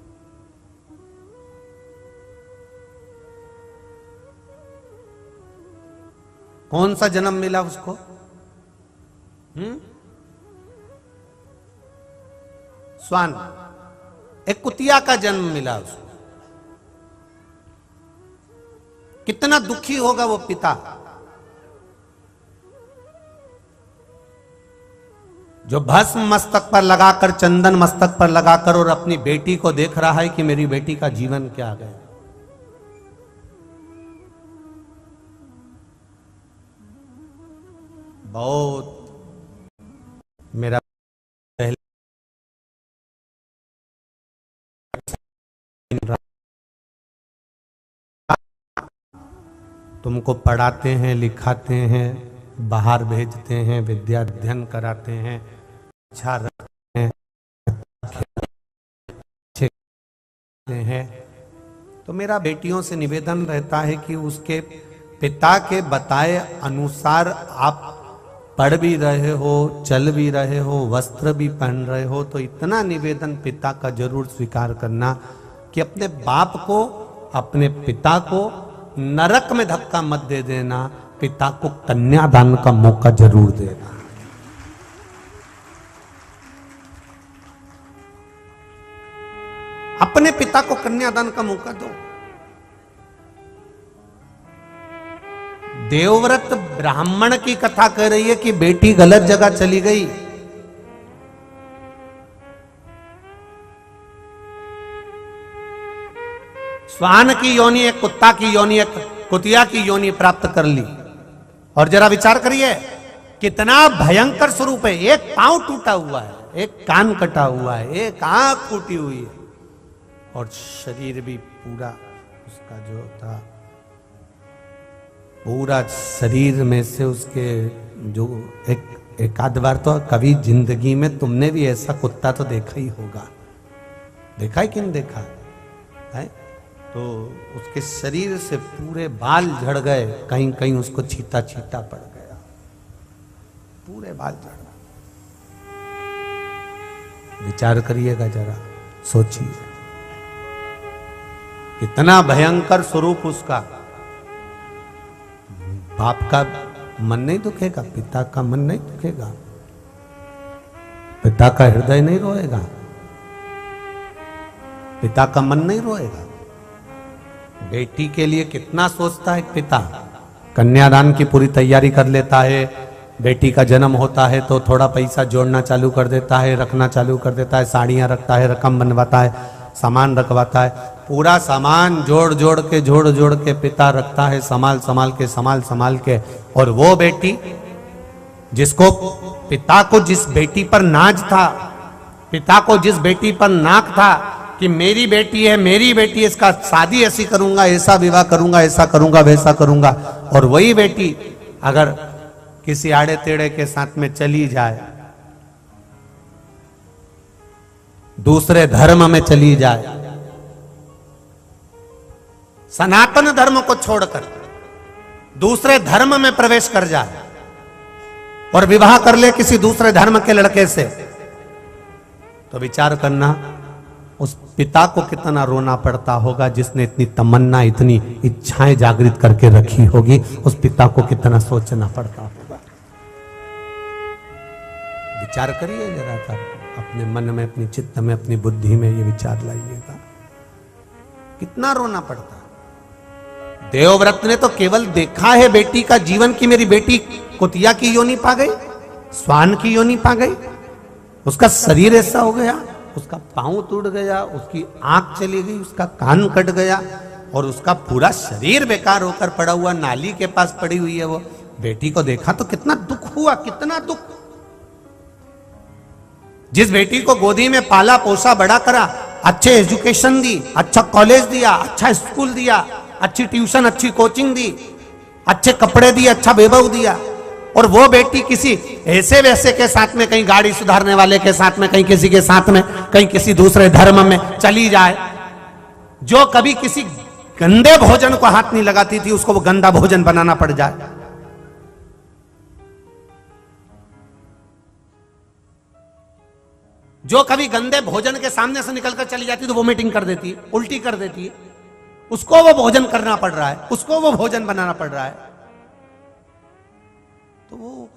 कौन सा जन्म मिला उसको? स्वान, एक कुतिया का जन्म मिला उसको। कितना दुखी होगा वो पिता, जो भस्म मस्तक पर लगाकर, चंदन मस्तक पर लगाकर और अपनी बेटी को देख रहा है कि मेरी बेटी का जीवन क्या गया। बहुत मेरा पहले तुमको पढ़ाते हैं, लिखाते हैं, बाहर भेजते हैं, विद्या अध्ययन कराते हैं, अच्छा रखते हैं, अच्छे हैं, तो मेरा बेटियों से निवेदन रहता है कि उसके पिता के बताए अनुसार आप पढ़ भी रहे हो, चल भी रहे हो, वस्त्र भी पहन रहे हो, तो इतना निवेदन पिता का जरूर स्वीकार करना कि अपने बाप को, अपने पिता को नरक में धक्का मत दे देना, पिता को कन्यादान का मौका जरूर देना। अपने पिता को कन्यादान का मौका दो। देवव्रत ब्राह्मण की कथा कह रही है कि बेटी गलत जगह चली गई। श्वान की योनि, एक कुत्ता की योनि, एक कुतिया की योनि प्राप्त कर ली। और जरा विचार करिए कितना भयंकर स्वरूप है। एक पांव टूटा हुआ है, एक कान कटा हुआ है, एक आंख फूटी हुई है, और शरीर भी पूरा उसका जो था, पूरा शरीर में से उसके जो एक आध बार तो कभी जिंदगी में तुमने भी ऐसा कुत्ता तो देखा ही होगा। देखा है कि नहीं देखा है? तो उसके शरीर से पूरे बाल झड़ गए, कहीं कहीं उसको छीटा छीटा पड़ गया, पूरे बाल झड़ गए। विचार करिएगा जरा, सोचिए कितना भयंकर स्वरूप उसका। बाप का मन नहीं दुखेगा, पिता का मन नहीं दुखेगा, पिता का हृदय नहीं रोएगा, पिता का मन नहीं रोएगा। बेटी के लिए कितना सोचता है पिता। कन्यादान की पूरी तैयारी कर लेता है, बेटी का जन्म होता है तो थोड़ा पैसा जोड़ना चालू कर देता है, रखना चालू कर देता है, साड़ियाँ रखता है, रकम बनवाता है, सामान रखवाता है, पूरा सामान जोड़ जोड़ के पिता रखता है, संभाल संभाल के। और वो बेटी जिसको, पिता को जिस बेटी पर नाज था, पिता को जिस बेटी पर नाक था कि मेरी बेटी है, मेरी बेटी, इसका शादी ऐसी करूंगा, ऐसा विवाह करूंगा, ऐसा करूंगा, वैसा करूंगा, और वही बेटी अगर किसी आड़े टेढ़े के साथ में चली जाए, दूसरे धर्म में चली जाए, सनातन धर्म को छोड़कर दूसरे धर्म में प्रवेश कर जाए और विवाह कर ले किसी दूसरे धर्म के लड़के से, तो विचार करना उस पिता को कितना रोना पड़ता होगा, जिसने इतनी तमन्ना, इतनी इच्छाएं जागृत करके रखी होगी। उस पिता को कितना सोचना पड़ता होगा। विचार करिए जरा सा, अपने मन में, अपनी चित्त में, अपनी बुद्धि में ये विचार लाइएगा, कितना रोना पड़ता। देवव्रत ने तो केवल देखा है बेटी का जीवन कि मेरी बेटी कुतिया की योनि पा गई, श्वान की योनि पा गई, उसका शरीर ऐसा हो गया, उसका पांव टूट गया, उसकी आंख चली गई, उसका कान कट गया, और उसका पूरा शरीर बेकार होकर पड़ा हुआ, नाली के पास पड़ी हुई है। वो बेटी को देखा तो कितना दुख हुआ, कितना दुख। जिस बेटी को गोदी में पाला पोसा बड़ा करा, अच्छे एजुकेशन दी, अच्छा कॉलेज दिया, अच्छा स्कूल दिया, अच्छी ट्यूशन, अच्छी कोचिंग दी, अच्छे कपड़े दिए, अच्छा वैभव दिया, और वो बेटी किसी ऐसे वैसे के साथ में, कहीं गाड़ी सुधारने वाले के साथ में, कहीं किसी के साथ में, कहीं किसी दूसरे धर्म में चली जाए, जो कभी किसी गंदे भोजन को हाथ नहीं लगाती थी, उसको वो गंदा भोजन बनाना पड़ जाए। जो कभी गंदे भोजन के सामने से निकलकर चली जाती तो वोमिटिंग कर देती है, उल्टी कर देती है, उसको वो भोजन करना पड़ रहा है, उसको वो भोजन बनाना पड़ रहा है। तो वो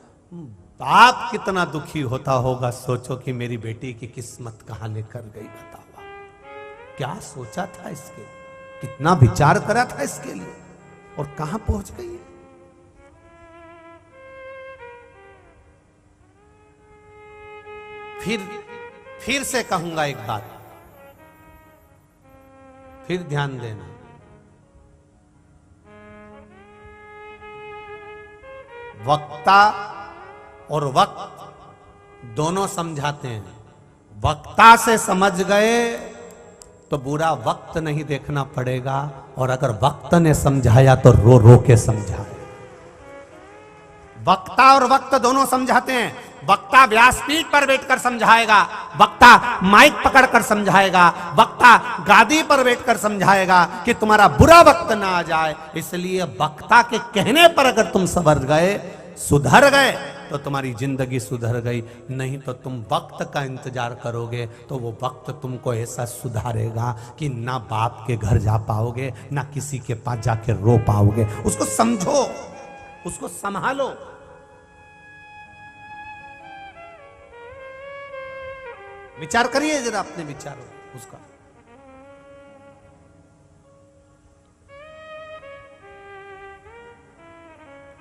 बाप कितना दुखी होता होगा। सोचो कि मेरी बेटी की किस्मत कहां लेकर गई, बताओ। क्या सोचा था इसके, कितना विचार करा था इसके लिए, और कहां पहुंच गई है। फिर से कहूंगा एक बात, फिर ध्यान देना। वक्ता और वक्त दोनों समझाते हैं। वक्ता से समझ गए तो बुरा वक्त नहीं देखना पड़ेगा, और अगर वक्त ने समझाया तो रो रो के समझाए। वक्ता और वक्त दोनों समझाते हैं। वक्ता व्यासपीठ पर बैठकर समझाएगा, वक्ता माइक पकड़कर समझाएगा, वक्ता गादी पर बैठकर समझाएगा कि तुम्हारा बुरा वक्त ना आ जाए। इसलिए वक्ता के कहने पर अगर तुम संवर गए, सुधर गए, तो तुम्हारी जिंदगी सुधर गई। नहीं तो तुम वक्त का इंतजार करोगे तो वो वक्त तुमको ऐसा सुधारेगा कि ना बाप के घर जा पाओगे, ना किसी के पास जाके रो पाओगे। उसको समझो, उसको संभालो। विचार करिए जरा अपने विचारों उसका।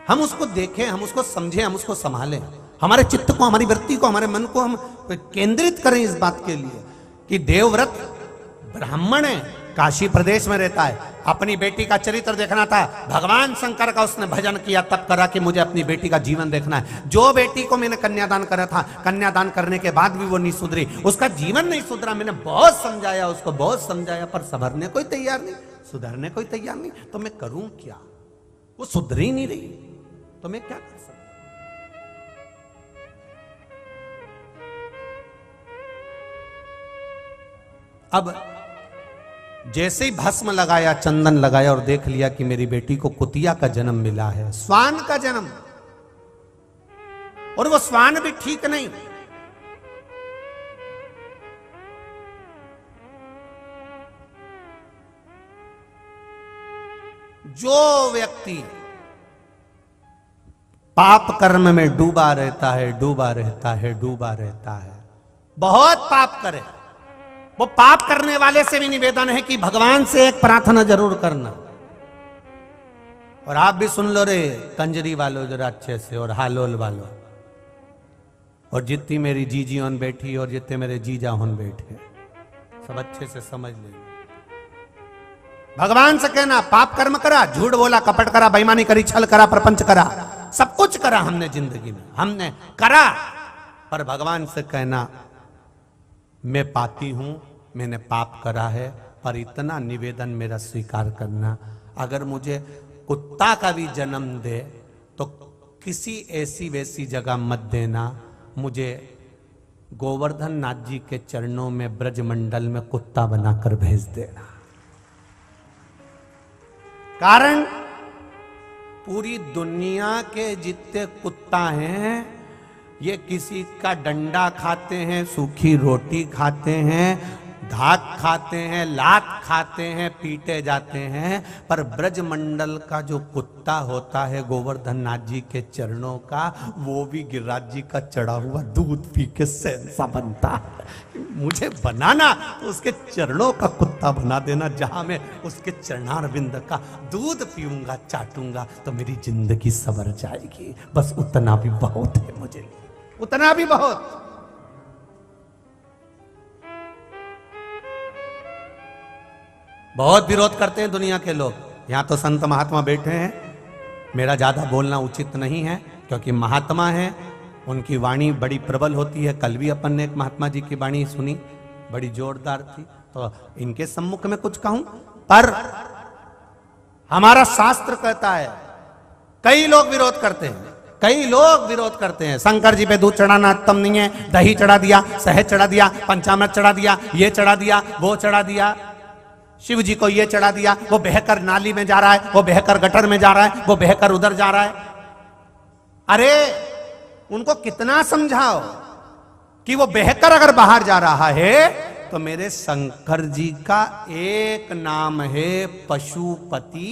हम उसको देखें, हम उसको समझें, हम उसको संभालें। हमारे चित्त को, हमारी वृत्ति को, हमारे मन को हम केंद्रित करें इस बात के लिए कि देवव्रत ब्राह्मण है, काशी प्रदेश में रहता है, अपनी बेटी का चरित्र देखना था। भगवान शंकर का उसने भजन किया, तब करा कि मुझे अपनी बेटी का जीवन देखना है। जो बेटी को मैंने कन्यादान करा था, कन्यादान करने के बाद भी वो नहीं सुधरी, उसका जीवन नहीं सुधरा। मैंने बहुत समझाया उसको, बहुत समझाया, पर संभरने कोई तैयार नहीं, सुधरने कोई तैयार नहीं। तो मैं करूं क्या? वो सुधर ही नहीं रही, तो मैं क्या कर सकता? अब जैसे ही भस्म लगाया, चंदन लगाया और देख लिया कि मेरी बेटी को कुतिया का जन्म मिला है, स्वान का जन्म, और वो स्वान भी ठीक नहीं। जो व्यक्ति पाप कर्म में डूबा रहता है, डूबा रहता है, डूबा रहता है, बहुत पाप करे, वो पाप करने वाले से भी निवेदन है कि भगवान से एक प्रार्थना जरूर करना। और आप भी सुन लो रे कंजरी वालों जरा अच्छे से, और हालोल वालों, और जितनी मेरी जीजी होन बैठी और जितने मेरे जीजा होन बैठे, सब अच्छे से समझ लेंगे। भगवान से कहना, पाप कर्म करा, झूठ बोला, कपट करा, बेईमानी करी, छल करा, प्रपंच करा, सब कुछ करा हमने जिंदगी में, हमने करा, पर भगवान से कहना, मैं पाती हूं, मैंने पाप करा है, पर इतना निवेदन मेरा स्वीकार करना, अगर मुझे कुत्ता का भी जन्म दे तो किसी ऐसी वैसी जगह मत देना, मुझे गोवर्धन नाथ जी के चरणों में ब्रजमंडल में कुत्ता बनाकर भेज देना। कारण पूरी दुनिया के जितने कुत्ता हैं, ये किसी का डंडा खाते हैं, सूखी रोटी खाते हैं, धाक खाते हैं, लात खाते हैं, पीटे जाते हैं, पर ब्रजमंडल का जो कुत्ता होता है गोवर्धन नाथ जी के चरणों का, वो भी गिरिराज जी का चढ़ा हुआ दूध पी के सहसा बनता है। मुझे बनाना तो उसके चरणों का कुत्ता बना देना, जहां मैं उसके चरणारविंद का दूध पीऊंगा, चाटूंगा, तो मेरी जिंदगी संवर जाएगी। बस उतना भी बहुत है मुझे, उतना भी बहुत। बहुत विरोध करते हैं दुनिया के लोग। यहां तो संत महात्मा बैठे हैं, मेरा ज्यादा बोलना उचित नहीं है, क्योंकि महात्मा हैं, उनकी वाणी बड़ी प्रबल होती है। कल भी अपन ने एक महात्मा जी की वाणी सुनी, बड़ी जोरदार थी, तो इनके सम्मुख में कुछ कहूं, पर हमारा शास्त्र कहता है, कई लोग विरोध करते हैं, कई लोग विरोध करते हैं, शंकर जी पे दूध चढ़ाना उत्तम नहीं है, दही चढ़ा दिया, शहद चढ़ा दिया, पंचामृत चढ़ा दिया, ये चढ़ा दिया, वो चढ़ा दिया, शिव जी को ये चढ़ा दिया, वो बहकर नाली में जा रहा है, वो बहकर गटर में जा रहा है, वो बहकर उधर जा रहा है। अरे उनको कितना समझाओ कि वो बहकर अगर बाहर जा रहा है तो मेरे शंकर जी का एक नाम है पशुपति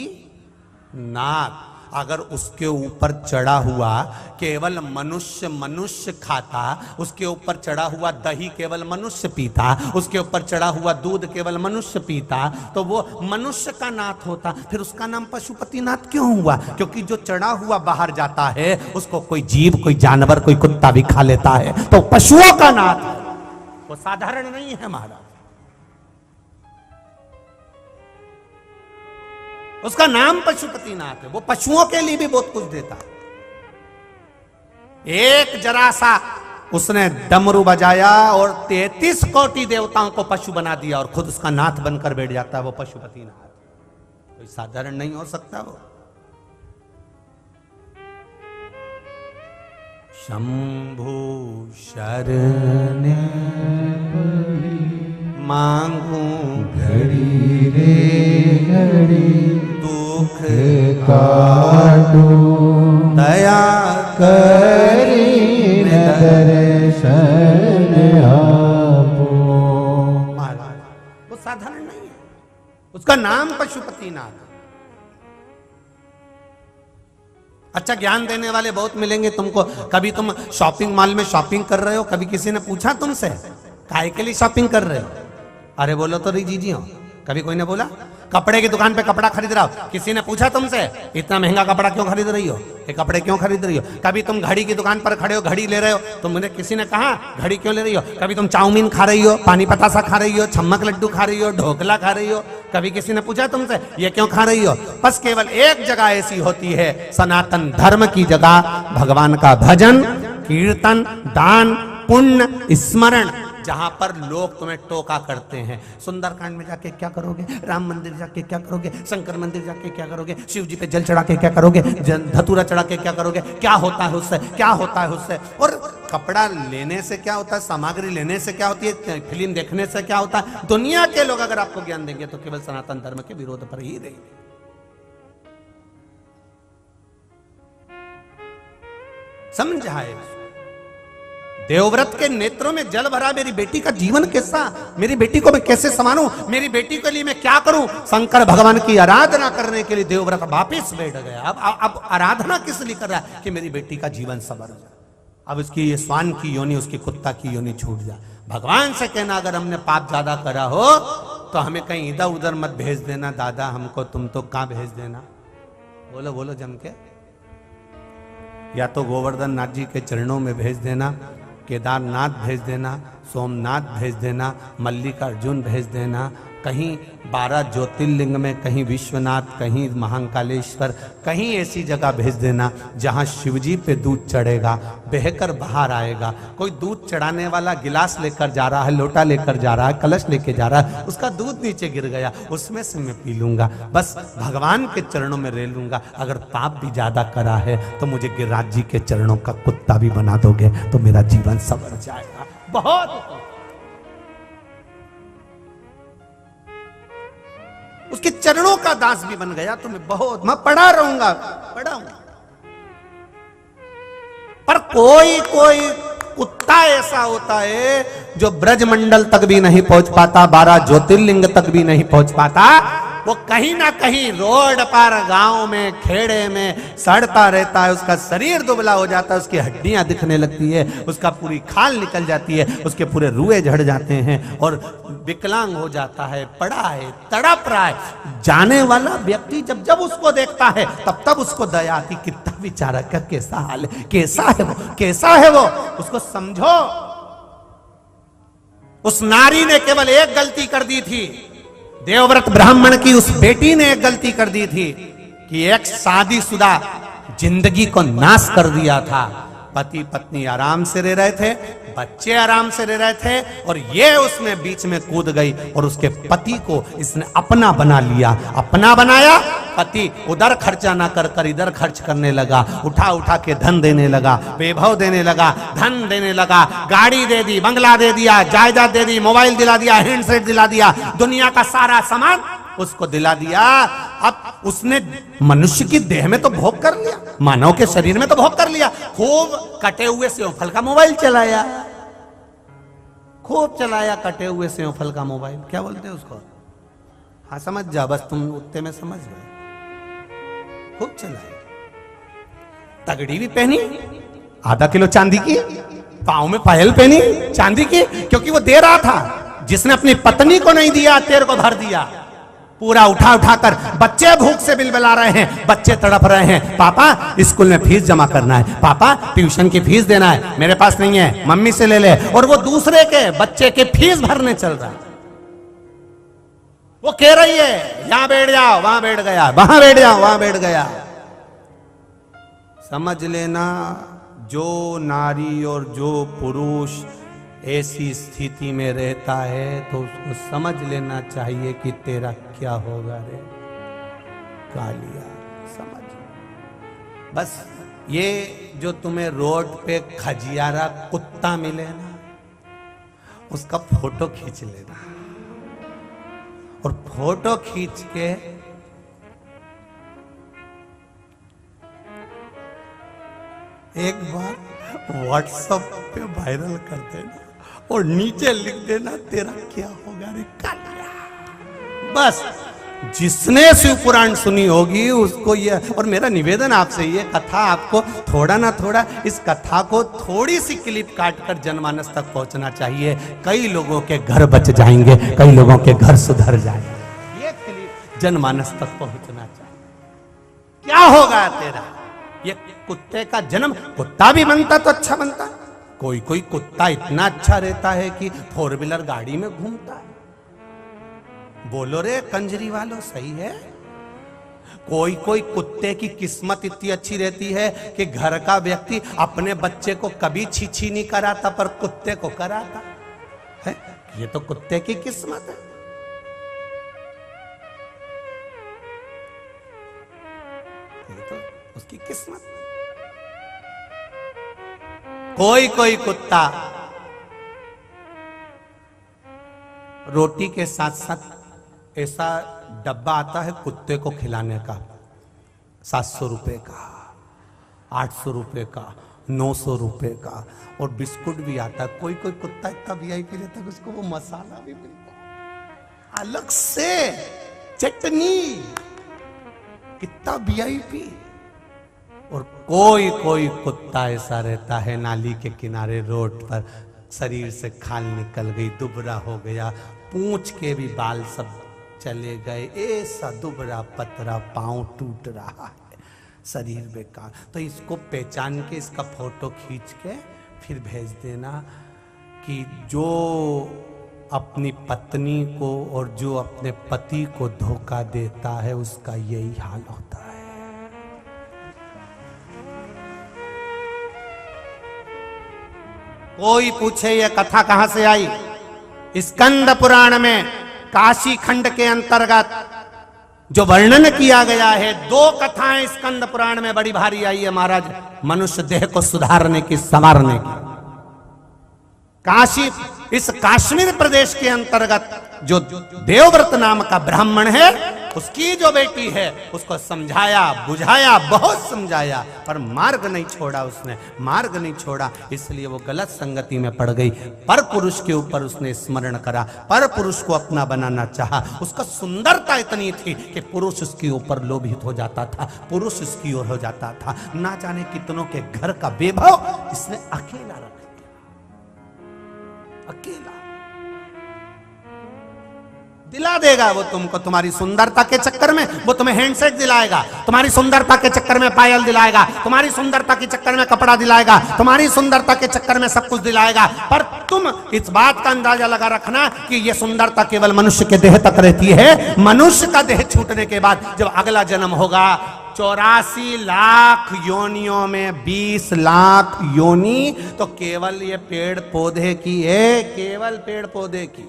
नाथ। अगर उसके ऊपर चढ़ा हुआ केवल मनुष्य मनुष्य खाता, उसके ऊपर चढ़ा हुआ दही केवल मनुष्य पीता, उसके ऊपर चढ़ा हुआ दूध केवल मनुष्य पीता, तो वो मनुष्य का नाथ होता। फिर उसका नाम पशुपति नाथ क्यों हुआ? क्योंकि जो चढ़ा हुआ बाहर जाता है उसको कोई जीव, कोई जानवर, कोई कुत्ता भी खा लेता है, तो पशुओं का नाथ है, वो साधारण नहीं है महाराज। उसका नाम पशुपतिनाथ है, वो पशुओं के लिए भी बहुत कुछ देता है। एक जरा सा उसने डमरू बजाया और 33 कोटि देवताओं को पशु बना दिया और खुद उसका नाथ बनकर बैठ जाता है वो पशुपतिनाथ। कोई साधारण नहीं हो सकता वो। शंभु शरण मांगू घड़ी रे घड़ी दुख काटू, दया करी दर्शन आपो। वो साधारण नहीं है, उसका नाम पशुपतिनाथ। अच्छा ज्ञान देने वाले बहुत मिलेंगे तुमको। कभी तुम शॉपिंग मॉल में शॉपिंग कर रहे हो, कभी किसी ने पूछा तुमसे काहे के लिए शॉपिंग कर रहे हो? अरे बोलो तो रही जी हो। कभी कोई ने बोला? कपड़े की दुकान पे कपड़ा खरीद रहा हो, किसी ने पूछा तुमसे इतना महंगा कपड़ा क्यों खरीद रही हो, ये कपड़े क्यों खरीद रही हो? कभी तुम घड़ी की दुकान पर खड़े हो, घड़ी ले रहे हो, तो मुझे किसी ने कहा घड़ी क्यों ले रही हो? कभी तुम चाउमीन खा रही हो, पानी पतासा खा रही हो, छम्मक लड्डू खा रही हो, ढोकला खा रही हो, कभी किसी ने पूछा तुमसे ये क्यों खा रही हो? बस केवल एक जगह ऐसी होती है, सनातन धर्म की जगह, भगवान का भजन कीर्तन दान पुण्य स्मरण, जहां पर लोग तुम्हें टोका करते हैं। सुंदरकांड में जाके क्या करोगे, राम मंदिर जाके क्या करोगे, शंकर मंदिर जाके क्या करोगे, शिव जी पे जल चढ़ा के क्या करोगे, धतूरा चढ़ा के क्या करोगे, क्या होता है उससे, क्या होता है उससे? और कपड़ा लेने से क्या होता है, सामग्री लेने से क्या होती है, फिल्म देखने से क्या होता है? दुनिया के लोग अगर आपको ज्ञान देंगे तो केवल सनातन धर्म के विरोध पर ही देंगे। समझाए देवव्रत के नेत्रों में जल भरा, मेरी बेटी का जीवन कैसा, मेरी बेटी को मैं कैसे संभालूं, मेरी बेटी के लिए मैं क्या करूं? शंकर भगवान की आराधना करने के लिए देवव्रत वापिस बैठ गया। अब आराधना किस लिए कर रहा है? कि मेरी बेटी का जीवन संवर जाए, अब उसकी ये स्वान की योनि, उसकी कुत्ता की योनि छूट जाए। भगवान से कहना अगर हमने पाप ज्यादा करा हो तो हमें कहीं इधर उधर मत भेज देना दादा, हमको तुम तो कहां भेज देना। बोलो बोलो जम के, या तो गोवर्धन नाथ जी के चरणों में भेज देना, केदारनाथ भेज देना, सोमनाथ भेज देना, मल्लिकार्जुन भेज देना, कहीं 12 ज्योतिर्लिंग में, कहीं विश्वनाथ, कहीं महाकालेश्वर, कहीं ऐसी जगह भेज देना जहां शिवजी पे दूध चढ़ेगा, बहकर बाहर आएगा। कोई दूध चढ़ाने वाला गिलास लेकर जा रहा है, लोटा लेकर जा रहा है, कलश लेके जा रहा है, उसका दूध नीचे गिर गया, उसमें से मैं पी लूंगा, बस भगवान के चरणों में रह लूंगा। अगर पाप भी ज्यादा करा है तो मुझे गिरिराज जी के चरणों का कुत्ता भी बना दोगे तो मेरा जीवन संवर जाएगा। बहुत उसके चरणों का दास भी बन गया तो मैं पढ़ा रहूंगा, पढ़ाऊंगा। पर कोई कोई कुत्ता ऐसा होता है जो ब्रजमंडल तक भी नहीं पहुंच पाता, 12 ज्योतिर्लिंग तक भी नहीं पहुंच पाता, वो कहीं ना कहीं रोड पर, गांव में, खेड़े में सड़ता रहता है, उसका शरीर दुबला हो जाता है, उसकी हड्डियां दिखने लगती है, उसका पूरी खाल निकल जाती है, उसके पूरे रुए झड़ जाते हैं और विकलांग हो जाता है, पड़ा है, तड़प रहा है। जाने वाला व्यक्ति जब जब उसको देखता है तब तब उसको दया आती, कितना बेचारा का कैसा हाल है, कैसा है वो, कैसा है वो, उसको समझो। उस नारी ने केवल एक गलती कर दी थी, देवव्रत ब्राह्मण की उस बेटी ने एक गलती कर दी थी कि एक शादीशुदा जिंदगी को नाश कर दिया था। पति पत्नी आराम से रह रहे थे, बच्चे आराम से रह रहे थे और ये उसमें बीच में कूद गई और उसके पति को इसने अपना बना लिया। अपना बनाया, पति उधर खर्चा ना कर कर इधर खर्च करने लगा, उठा उठा के धन देने लगा, वैभव देने लगा, धन देने लगा, गाड़ी दे दी, बंगला दे दिया, जायदाद दे दी, मोबाइल दिला दिया, हैंडसेट दिला दिया, दुनिया का सारा सामान उसको दिला दिया। अब उसने मनुष्य की देह में तो भोग कर लिया, मानव के शरीर में तो भोग कर लिया, खूब कटे हुए सेवफल का मोबाइल चलाया, खूब चलाया कटे हुए सेवफल का मोबाइल, क्या बोलते हैं उसको, हाँ समझ जा, बस तुम उत्ते में समझ गए, खूब चलाया। तगड़ी भी पहनी, आधा किलो चांदी की, पांव में पायल पहनी चांदी की, क्योंकि वो दे रहा था। जिसने अपनी पत्नी को नहीं दिया तेरे को भर दिया, पूरा उठा उठा कर। बच्चे भूख से बिलबिला रहे हैं, बच्चे तड़प रहे हैं, पापा स्कूल में फीस जमा करना है, पापा ट्यूशन की फीस देना है, मेरे पास नहीं है, मम्मी से ले ले। और वो दूसरे के बच्चे के फीस भरने चल रहा है। वो कह रही है यहां बैठ जाओ, वहां बैठ गया, वहां बैठ जाओ, वहां बैठ गया। समझ लेना, जो नारी और जो पुरुष ऐसी स्थिति में रहता है तो उसको समझ लेना चाहिए कि तेरा क्या होगा रे कालिया। समझ, बस ये जो तुम्हें रोड पे खजियारा कुत्ता मिले ना, उसका फोटो खींच लेना, और फोटो खींच के एक बार व्हाट्सएप पे वायरल कर देना और नीचे लिख देना तेरा क्या होगा रे कालिया। बस जिसने शिव पुराण सुनी होगी उसको ये, और मेरा निवेदन आपसे, ये कथा आपको थोड़ा ना थोड़ा, इस कथा को थोड़ी सी क्लिप काट कर जनमानस तक पहुंचना चाहिए। कई लोगों के घर बच जाएंगे, कई लोगों के घर सुधर जाएंगे। ये क्लिप जनमानस तक पहुंचना चाहिए। क्या होगा तेरा, ये कुत्ते का जन्म, कुत्ता भी बनता तो अच्छा बनता। कोई कोई कुत्ता इतना अच्छा रहता है कि 4 व्हीलर गाड़ी में घूमता है। बोलो रे कंजरी वालों, सही है। कोई कोई कुत्ते की किस्मत इतनी अच्छी रहती है कि घर का व्यक्ति अपने बच्चे को कभी छीछी नहीं कराता, पर कुत्ते को कराता है। ये तो कुत्ते की किस्मत है। ये तो उसकी किस्मत। कोई कोई कुत्ता रोटी के साथ साथ ऐसा डब्बा आता है कुत्ते को खिलाने का, 700 रुपए का, 800 रुपए का, 900 रुपए का, और बिस्कुट भी आता है। कोई कोई कुत्ता इतना वीआईपी रहता है उसको वो मसाला भी मिलता है अलग से, चटनी, कितना वीआईपी। और कोई कोई कुत्ता ऐसा रहता है नाली के किनारे रोड पर, शरीर से खाल निकल गई, दुबरा हो गया, पूंछ के भी बाल सब चले गए, ऐसा दुबरा पतरा, पांव टूट रहा है, शरीर बेकार। तो इसको पहचान के इसका फोटो खींच के फिर भेज देना कि जो अपनी पत्नी को और जो अपने पति को धोखा देता है उसका यही हाल होता है। कोई पूछे ये कथा कहां से आई? स्कंद पुराण में काशी खंड के अंतर्गत जो वर्णन किया गया है, 2 कथाएं स्कंद पुराण में बड़ी भारी आई है महाराज, मनुष्य देह को सुधारने की, संवारने की। काशी, इस कश्मीर प्रदेश के अंतर्गत जो देवव्रत नाम का ब्राह्मण है, उसकी जो बेटी है उसको समझाया बुझाया, बहुत समझाया, पर मार्ग नहीं छोड़ा, उसने मार्ग नहीं छोड़ा, इसलिए वो गलत संगति में पड़ गई। पर पुरुष के ऊपर उसने स्मरण करा, पर पुरुष को अपना बनाना चाहा। उसका सुंदरता इतनी थी कि पुरुष उसके ऊपर लोभित हो जाता था, पुरुष उसकी ओर हो जाता था। ना जाने कितनों के घर का वैभव इसने अकेला रख दिया, अकेला। दिला देगा वो तुमको, तुम्हारी सुंदरता के चक्कर में वो तुम्हें हैंडसेट दिलाएगा, तुम्हारी सुंदरता के चक्कर में पायल दिलाएगा, तुम्हारी सुंदरता के चक्कर में कपड़ा दिलाएगा, तुम्हारी सुंदरता के चक्कर में सब कुछ दिलाएगा। पर तुम इस बात का अंदाजा लगा रखना कि ये सुंदरता केवल मनुष्य के देह तक रहती है। मनुष्य का देह छूटने के बाद जब अगला जन्म होगा, 84 लाख योनियों में 20 लाख योनि तो केवल ये पेड़ पौधे की है, केवल पेड़ पौधे की।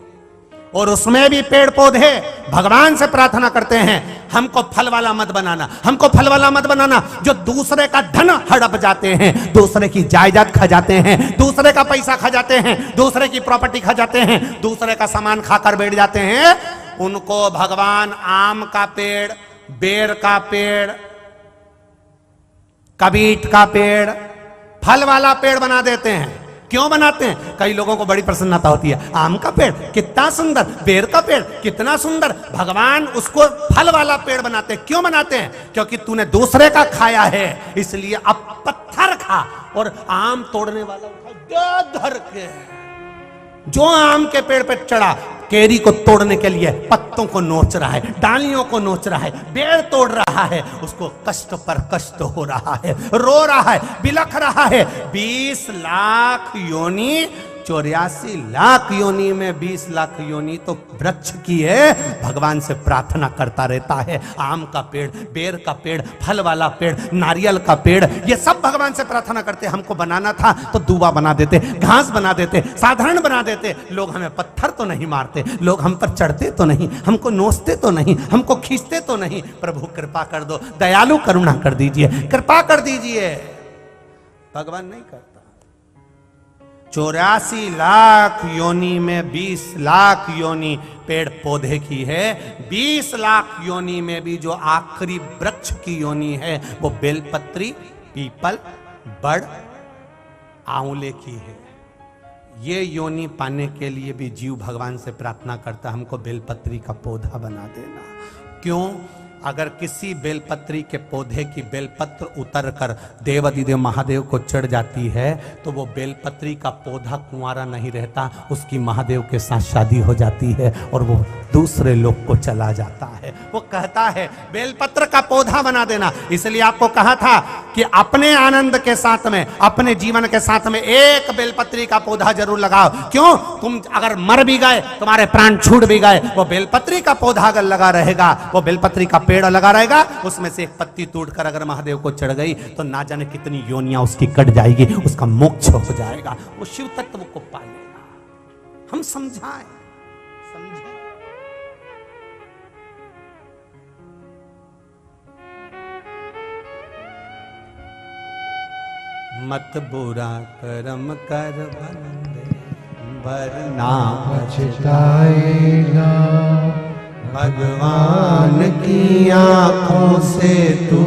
और उसमें भी पेड़ पौधे भगवान से प्रार्थना करते हैं, हमको फल वाला मत बनाना, हमको फल वाला मत बनाना। जो दूसरे का धन हड़प जाते हैं, दूसरे की जायदाद खा जाते हैं, दूसरे का पैसा खा जाते हैं, दूसरे की प्रॉपर्टी खा जाते हैं, दूसरे का सामान खाकर बैठ जाते हैं, उनको भगवान आम का पेड़, बेर का पेड़, कबीट का पेड़, फल वाला पेड़ बना देते हैं। क्यों बनाते हैं? कई लोगों को बड़ी प्रसन्नता होती है, आम का पेड़ कितना सुंदर, बेर का पेड़ कितना सुंदर, भगवान उसको फल वाला पेड़ बनाते हैं। क्यों बनाते हैं? क्योंकि तूने दूसरे का खाया है, इसलिए अब पत्थर खा और आम तोड़ने वाला उठा धर के। जो आम के पेड़ पे चढ़ा, केरी को तोड़ने के लिए पत्तों को नोच रहा है, डालियों को नोच रहा है, बेड़ तोड़ रहा है, उसको कष्ट पर कष्ट हो रहा है, रो रहा है, बिलख रहा है। 20 लाख योनि, 84 लाख योनि में 20 लाख योनि तो वृक्ष की है। भगवान से प्रार्थना करता रहता है, आम का पेड़, बेर का पेड़, फल वाला पेड़, नारियल का पेड़, ये सब भगवान से प्रार्थना करते। हमको बनाना था तो दूबा बना देते, घास बना देते, साधारण बना देते। लोग हमें पत्थर तो नहीं मारते, लोग हम पर चढ़ते तो नहीं, हमको नोचते तो नहीं, हमको खींचते तो नहीं। प्रभु कृपा कर दो, दयालु करुणा कर दीजिए, कृपा कर दीजिए। भगवान नहीं करता। 84 लाख योनि में 20 लाख योनि पेड़ पौधे की है, 20 लाख योनि में भी जो आखिरी वृक्ष की योनि है वो बेलपत्री, पीपल, बड़, आंवले की है। ये योनि पाने के लिए भी जीव भगवान से प्रार्थना करता, हमको बेलपत्री का पौधा बना देना। क्यों? अगर किसी बेलपत्री के पौधे की बेलपत्र उतर कर देवाधिदेव महादेव को चढ़ जाती है तो वो बेलपत्री का पौधा कुंवारा नहीं रहता, उसकी महादेव के साथ शादी हो जाती है और वो दूसरे लोग को चला जाता है। वो कहता है बेलपत्र का पौधा बना देना। इसलिए आपको कहा था कि अपने आनंद के साथ में, अपने जीवन के साथ में एक बेलपत्री का पौधा जरूर लगाओ। क्यों? तुम अगर मर भी गए, तुम्हारे प्राण छूट भी गए, वो बेलपत्री का पौधा अगर लगा रहेगा, वो बेलपत्री का पेड़ लगा रहेगा, उसमें से एक पत्ती टूटकर अगर महादेव को चढ़ गई तो ना जाने कितनी योनियां उसकी कट जाएगी, उसका मोक्ष हो जाएगा, वो शिव तत्व को पा लेगा। हम समझाएं, समझें। मत बुरा कर्म कर बंदे, वरना पछताएगा। भगवान की आंखों से तू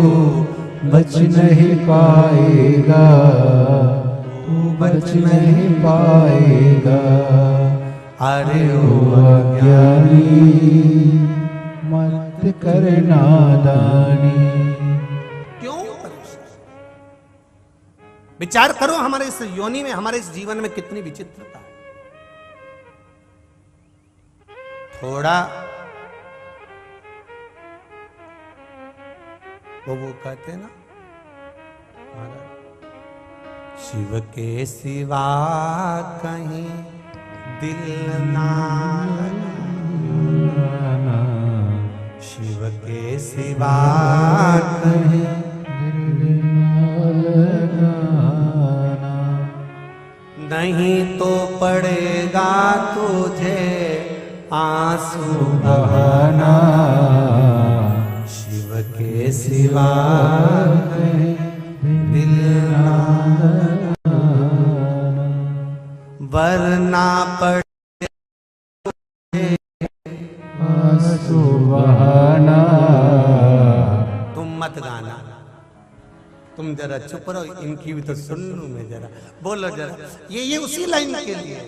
बच नहीं पाएगा, तू बच नहीं पाएगा। अरे ओ अज्ञानी मत कर नादानी। क्यों? विचार करो, हमारे इस योनि में, हमारे इस जीवन में कितनी विचित्रता है। थोड़ा वो कहते हैं ना, शिव के सिवा कहीं दिल ना लगाना, शिव के सिवा कहीं दिल ना लगाना। नहीं तो पड़ेगा तुझे आंसू बहाना, शिव के सिवा कहीं दिल ना लगाना, वरना पड़े आंसू बहाना। तुम मत गाना, तुम जरा चुप रहो, इनकी भी तो सुन लूं मैं जरा, बोलो जरा। ये उसी लाइन के लिए।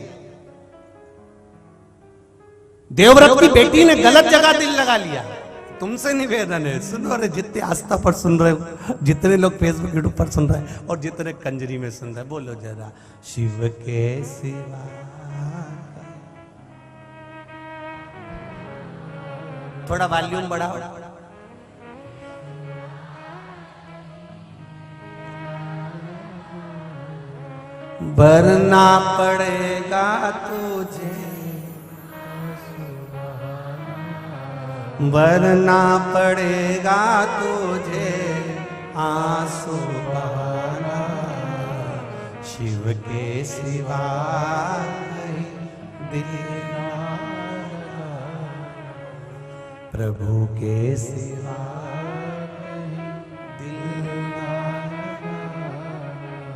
देवव्रत की बेटी ने गलत जगह दिल लगा लिया। तुमसे निवेदन है, सुनो। अरे जितने आस्था पर सुन रहे हो, जितने लोग फेसबुक यूट्यूब पर सुन रहे हैं और जितने कंजरी में सुन रहे हैं, बोलो जरा, शिव के सिवा। थोड़ा वॉल्यूम बढ़ाओ। वरना पड़ेगा तुझे, वरना पड़ेगा तुझे आंसू बहाना, शिव के सिवा कहीं दिल ना लगाना, प्रभु के सिवा कहीं दिल ना लगाना।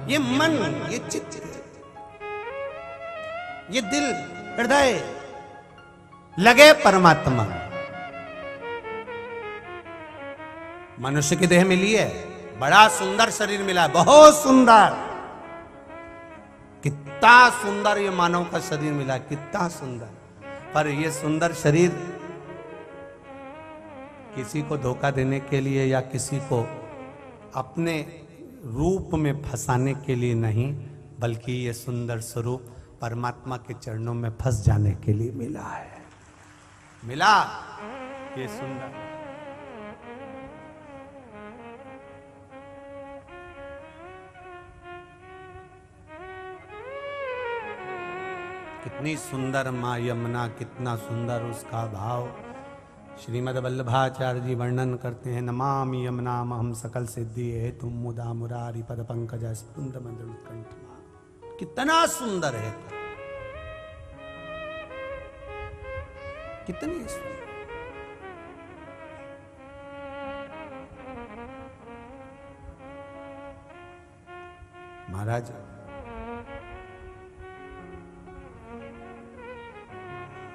ये मन, ये चित्त, ये दिल, हृदय लगे परमात्मा। मनुष्य की देह मिली है, बड़ा सुंदर शरीर मिला है, बहुत सुंदर। कितना सुंदर ये मानव का शरीर मिला, कितना सुंदर। पर ये सुंदर शरीर किसी को धोखा देने के लिए या किसी को अपने रूप में फंसाने के लिए नहीं, बल्कि ये सुंदर स्वरूप परमात्मा के चरणों में फंस जाने के लिए मिला है। मिला ये सुंदर। कितनी सुंदर मां यमुना, कितना सुंदर उसका भाव। श्रीमद् वल्लभाचार्य जी वर्णन करते हैं, नमामि यमुनाम हम सकल सिद्धि है तुम मुदा मुरारी पद पंकज स्फुंद मंदिर उत्कंठ। कितना सुंदर है, कितनी सुंदर। महाराज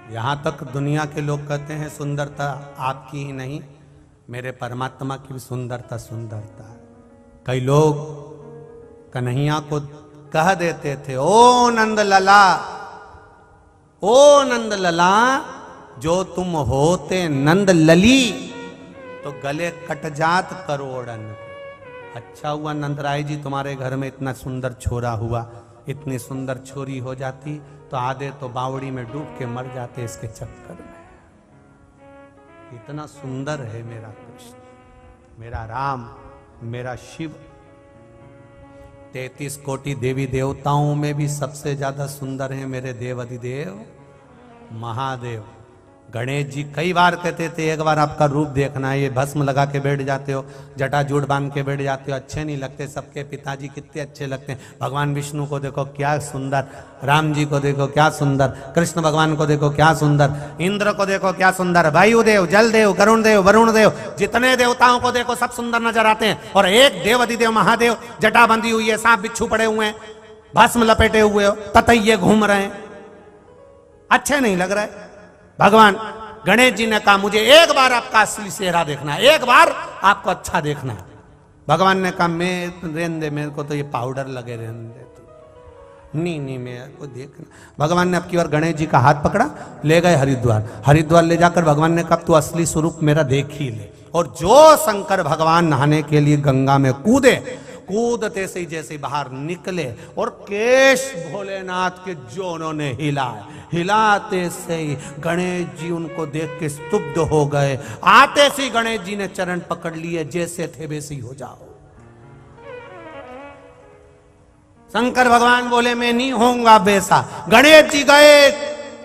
यहां तक दुनिया के लोग कहते हैं सुंदरता आपकी ही नहीं, मेरे परमात्मा की भी सुंदरता सुंदरता है। कई लोग कन्हैया को कह देते थे, ओ नंद लला, ओ नंद लला, जो तुम होते नंद लली तो गले कट जात करोड़न। अच्छा हुआ नंदराय जी तुम्हारे घर में इतना सुंदर छोरा हुआ, इतनी सुंदर छोरी हो जाती तो आधे तो बावड़ी में डूब के मर जाते इसके चक्कर में। इतना सुंदर है मेरा कृष्ण, मेरा राम, मेरा शिव। 33 कोटि देवी देवताओं में भी सबसे ज्यादा सुंदर है मेरे देवाधिदेव महादेव। गणेश जी कई बार कहते थे एक बार आपका रूप देखना है, ये भस्म लगा के बैठ जाते हो, जटाजूट बांध के बैठ जाते हो, अच्छे नहीं लगते। सबके पिताजी कितने अच्छे लगते हैं। भगवान विष्णु को देखो क्या सुंदर, राम जी को देखो क्या सुंदर, कृष्ण भगवान को देखो क्या सुंदर, इंद्र को देखो क्या सुंदर, वायुदेव, जलदेव, गरुण देव, वरुण देव, जितने देवताओं को देखो सब सुंदर नजर आते हैं। और एक देव अधिदेव महादेव, जटा बंधी हुई है, सांप बिच्छू पड़े हुए हैं, भस्म लपेटे हुए हो, ततैये घूम रहे हैं, अच्छे नहीं लग रहे। भगवान गणेश जी ने कहा मुझे एक बार आपका असली चेहरा देखना है, एक बार आपको अच्छा देखना है। भगवान ने कहा मैं रहने दे, मेरे को तो ये पाउडर लगे रहने दे, नहीं नहीं मेरे को देखना। भगवान ने अब की बार गणेश जी का हाथ पकड़ा, ले गए हरिद्वार। हरिद्वार ले जाकर भगवान ने कहा तू असली स्वरूप मेरा देख ही ले। और जो शंकर भगवान नहाने के लिए गंगा में कूदे, कूदते से ही जैसे बाहर निकले और केश भोलेनाथ के जो उन्होंने हिलाते से ही गणेश जी उनको देख के स्तुब्ध हो गए। आते से गणेश जी ने चरण पकड़ लिए, जैसे थे वैसे ही हो जाओ। शंकर भगवान बोले मैं नहीं होऊंगा वैसा। गणेश जी गए,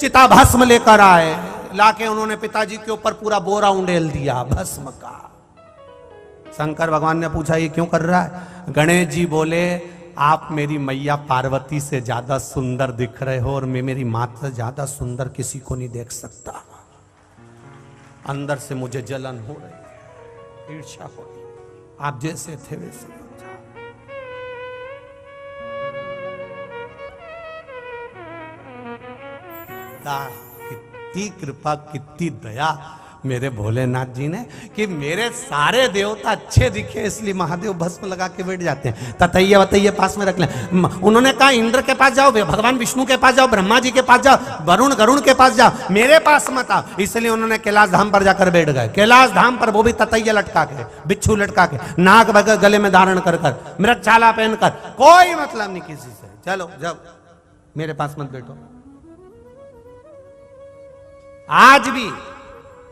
चिता भस्म लेकर आए, लाके उन्होंने पिताजी के ऊपर पूरा बोरा उंडेल दिया भस्म का। शंकर भगवान ने पूछा ये क्यों कर रहा है? गणेश जी बोले आप मेरी मैया पार्वती से ज्यादा सुंदर दिख रहे हो और मैं मेरी माता से ज्यादा सुंदर किसी को नहीं देख सकता। अंदर से मुझे जलन हो रही है, ईर्ष्या हो रही। आप जैसे थे वैसे हो जाओ। कितनी कृपा, कितनी दया मेरे भोलेनाथ जी ने कि मेरे सारे देवता अच्छे दिखे, इसलिए महादेव भस्म लगा के बैठ जाते हैं। ततैया वतैया पास में रख लें। उन्होंने कहा इंद्र के पास जाओ, भगवान विष्णु के पास जाओ, ब्रह्मा जी के पास जाओ, वरुण गरुण के पास जाओ, मेरे पास मत आओ। इसलिए उन्होंने कैलाश धाम पर जाकर बैठ गए। कैलाश धाम पर वो भी ततैया लटका के, बिच्छू लटका के, नाग गले में धारण कर कर, मृगछाला पहनकर, कोई मतलब नहीं किसी से। चलो जब मेरे पास मत बैठो। आज भी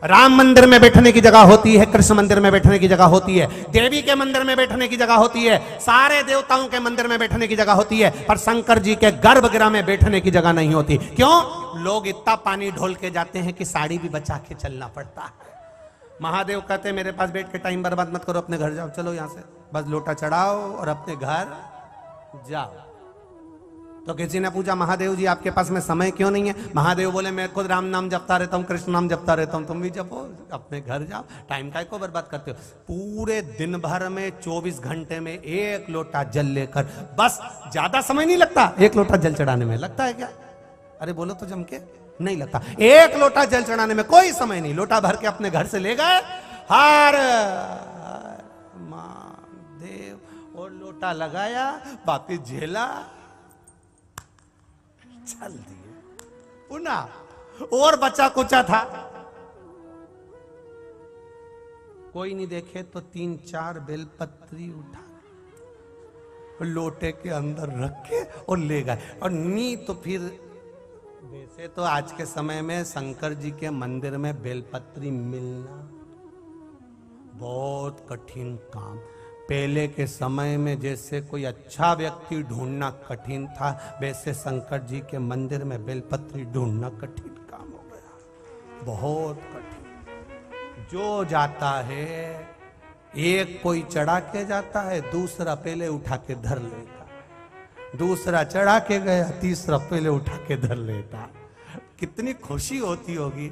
राम मंदिर में बैठने की जगह होती है, कृष्ण मंदिर में बैठने की जगह होती है, देवी के मंदिर में बैठने की जगह होती है, सारे देवताओं के मंदिर में बैठने की जगह होती है, पर शंकर जी के गर्भगृह में बैठने की जगह नहीं होती। क्यों? लोग इतना पानी ढोल के जाते हैं कि साड़ी भी बचा के चलना पड़ता है। महादेव कहते हैं मेरे पास बैठ के टाइम बर्बाद मत करो, अपने घर जाओ। चलो यहां से बस लोटा चढ़ाओ और अपने घर जाओ। तो किसी ने पूछा महादेव जी आपके पास में समय क्यों नहीं है? महादेव बोले मैं खुद राम नाम जपता रहता हूँ, कृष्ण नाम जपता रहता हूँ, तुम भी जपो, अपने घर जाओ। टाइम काय को बर्बाद करते हो? पूरे दिन भर में 24 घंटे में 1 लोटा जल लेकर, बस ज्यादा समय नहीं लगता 1 लोटा जल चढ़ाने में। लगता है क्या? अरे बोलो तो जम के, नहीं लगता। 1 लोटा जल चढ़ाने में कोई समय नहीं। लोटा भर के अपने घर से ले गए, हर महादेव, और लोटा लगाया, वापिस झेला, चल दिए पुनः। और बचा कुचा था, कोई नहीं देखे तो 3-4 बेलपत्री उठा लोटे के अंदर रख के और ले गए। और नी तो फिर वैसे तो आज के समय में शंकर जी के मंदिर में बेलपत्री मिलना बहुत कठिन काम। पहले के समय में जैसे कोई अच्छा व्यक्ति ढूंढना कठिन था, वैसे शंकर जी के मंदिर में बेलपत्री ढूंढना कठिन काम हो गया, बहुत कठिन। जो जाता है, एक कोई चढ़ा के जाता है, दूसरा पहले उठा के धर लेता, दूसरा चढ़ा के गया, तीसरा पहले उठा के धर लेता। कितनी खुशी होती होगी,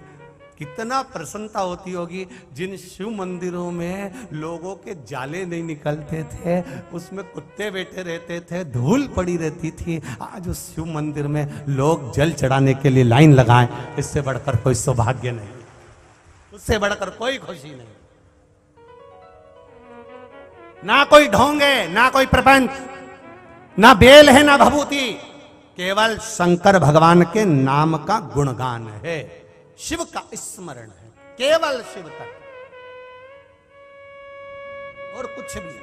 कितना प्रसन्नता होती होगी। जिन शिव मंदिरों में लोगों के जाले नहीं निकलते थे, उसमें कुत्ते बैठे रहते थे, धूल पड़ी रहती थी, आज उस शिव मंदिर में लोग जल चढ़ाने के लिए लाइन लगाएं, इससे बढ़कर कोई सौभाग्य नहीं, उससे बढ़कर कोई खुशी नहीं। ना कोई ढोंगे, ना कोई प्रपंच, ना बेल है, ना भभूति, केवल शंकर भगवान के नाम का गुणगान है, शिव का स्मरण है, केवल शिव तक और कुछ भी नहीं।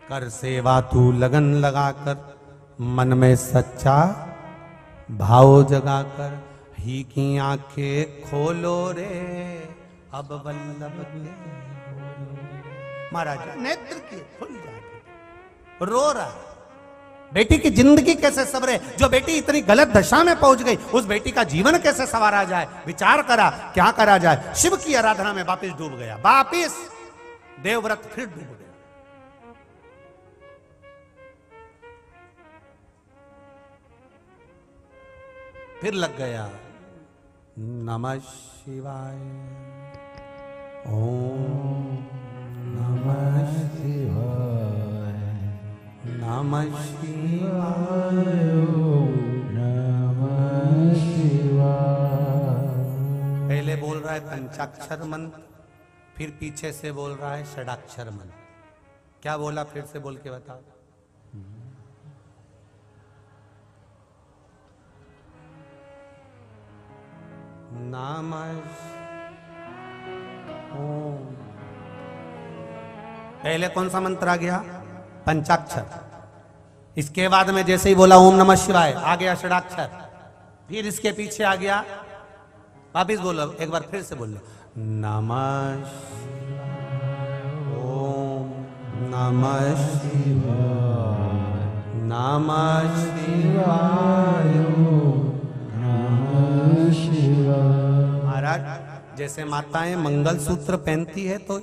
कर सेवा तू लगन लगाकर, मन में सच्चा भाव जगाकर, ही की आंखें खोलो रे अब वल्लभ के। महाराज नेत्र की खुल जाए, रो रहा है, बेटी की जिंदगी कैसे सवरे, जो बेटी इतनी गलत दशा में पहुंच गई, उस बेटी का जीवन कैसे संवारा जाए। विचार करा क्या करा जाए, शिव की आराधना में वापिस डूब गया, वापिस देवव्रत फिर डूब गया। फिर लग गया नमः शिवाय, ओम नमः शिवाय, नमः शिवाय, नमः शिवाय। पहले बोल रहा है पंचाक्षर मंत्र, फिर पीछे से बोल रहा है षडाक्षर मंत्र। क्या बोला, फिर से बोल के बताओ। नमः ओम। पहले कौन सा मंत्र आ गया, पंचाक्षर। इसके बाद में जैसे ही बोला ओम नमः शिवाय, आ गया षडाक्षर। फिर इसके पीछे आ गया, वापिस बोलो, एक बार फिर से बोलो, नमः ओम नमः शिवाय, नमः शिवाय, नमः शिवाय। महाराज जैसे माताएं मंगलसूत्र पहनती है तो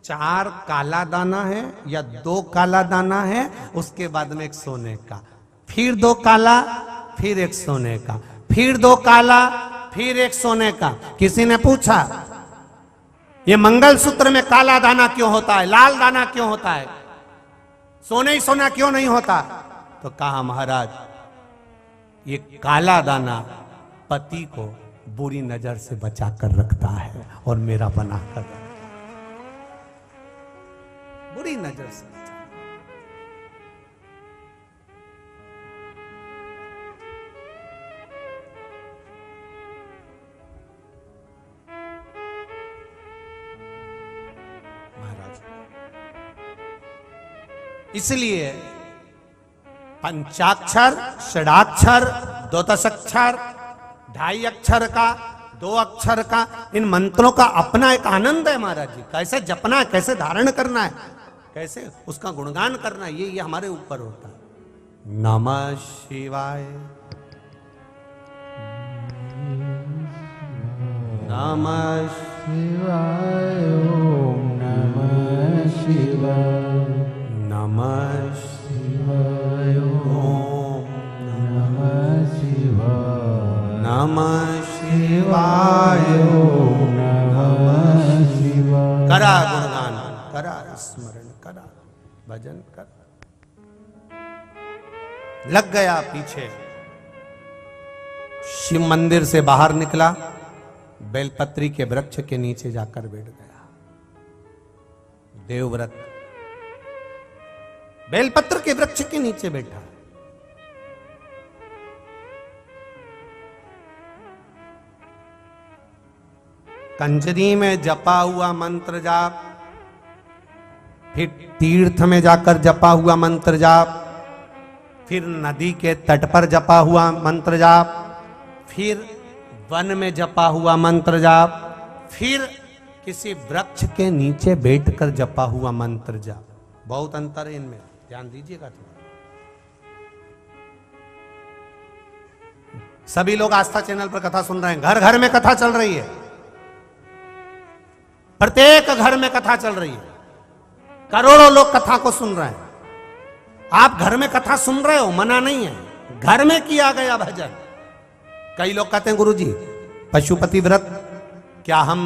4 काला दाना है या 2 काला दाना है, उसके बाद में एक सोने का, फिर 2 काला, फिर एक सोने का, फिर 2 काला, फिर एक सोने का। किसी ने पूछा ये मंगलसूत्र में काला दाना क्यों होता है, लाल दाना क्यों होता है, सोने ही सोना क्यों नहीं होता? तो कहा महाराज ये काला दाना पति को बुरी नजर से बचा कर रखता है और मेरा बना कर रखता है, बुरी नजर से बचा। महाराज इसलिए पंचाक्षर, षडाक्षर, द्वादशाक्षर, 2.5 अक्षर का, 2 अक्षर का, इन मंत्रों का अपना एक आनंद है महाराज जी। कैसे जपना है, कैसे धारण करना है, कैसे उसका गुणगान करना है, ये हमारे ऊपर होता है। नमः शिवाय, नमः शिवाय, ओम नमः शिवाय, नमः शिवाय, ओम नमः शिवाय, नमः शिवाय, ओम नमः शिवाय। करा गुणगान, करा स्मरण, करा भजन कर। लग गया पीछे, शिव मंदिर से बाहर निकला, बेलपत्री के वृक्ष के नीचे जाकर बैठ गया। देवव्रत बेलपत्र के वृक्ष के नीचे बैठा, कंजरी में जपा हुआ मंत्र जाप, फिर तीर्थ में जाकर जपा हुआ मंत्र जाप, फिर नदी के तट पर जपा हुआ मंत्र जाप, फिर वन में जपा हुआ मंत्र जाप, फिर किसी वृक्ष के नीचे बैठकर जपा हुआ मंत्र जाप। बहुत अंतर है इनमें, ध्यान दीजिएगा थोड़ा। सभी लोग आस्था चैनल पर कथा सुन रहे हैं, घर घर में कथा चल रही है, प्रत्येक घर में कथा चल रही है, करोड़ों लोग कथा को सुन रहे हैं। आप घर में कथा सुन रहे हो, मना नहीं है, घर में किया गया भजन। कई लोग कहते हैं गुरुजी पशुपति व्रत क्या हम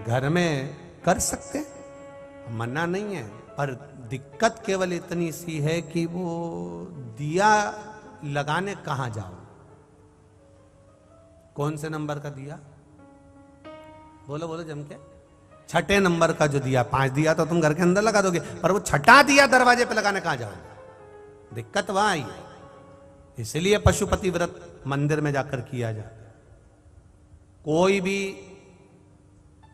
घर में कर सकते हैं? मना नहीं है, पर दिक्कत केवल इतनी सी है कि वो दिया लगाने कहां जाओ? कौन से नंबर का दिया? बोलो बोलो जम के। छठे नंबर का जो दिया, 5 दिया तो तुम घर के अंदर लगा दोगे, पर वो छठा दिया दरवाजे पे लगाने कहां जाओगे? दिक्कत वहां आई है। इसलिए पशुपति व्रत मंदिर में जाकर किया जाता है। कोई भी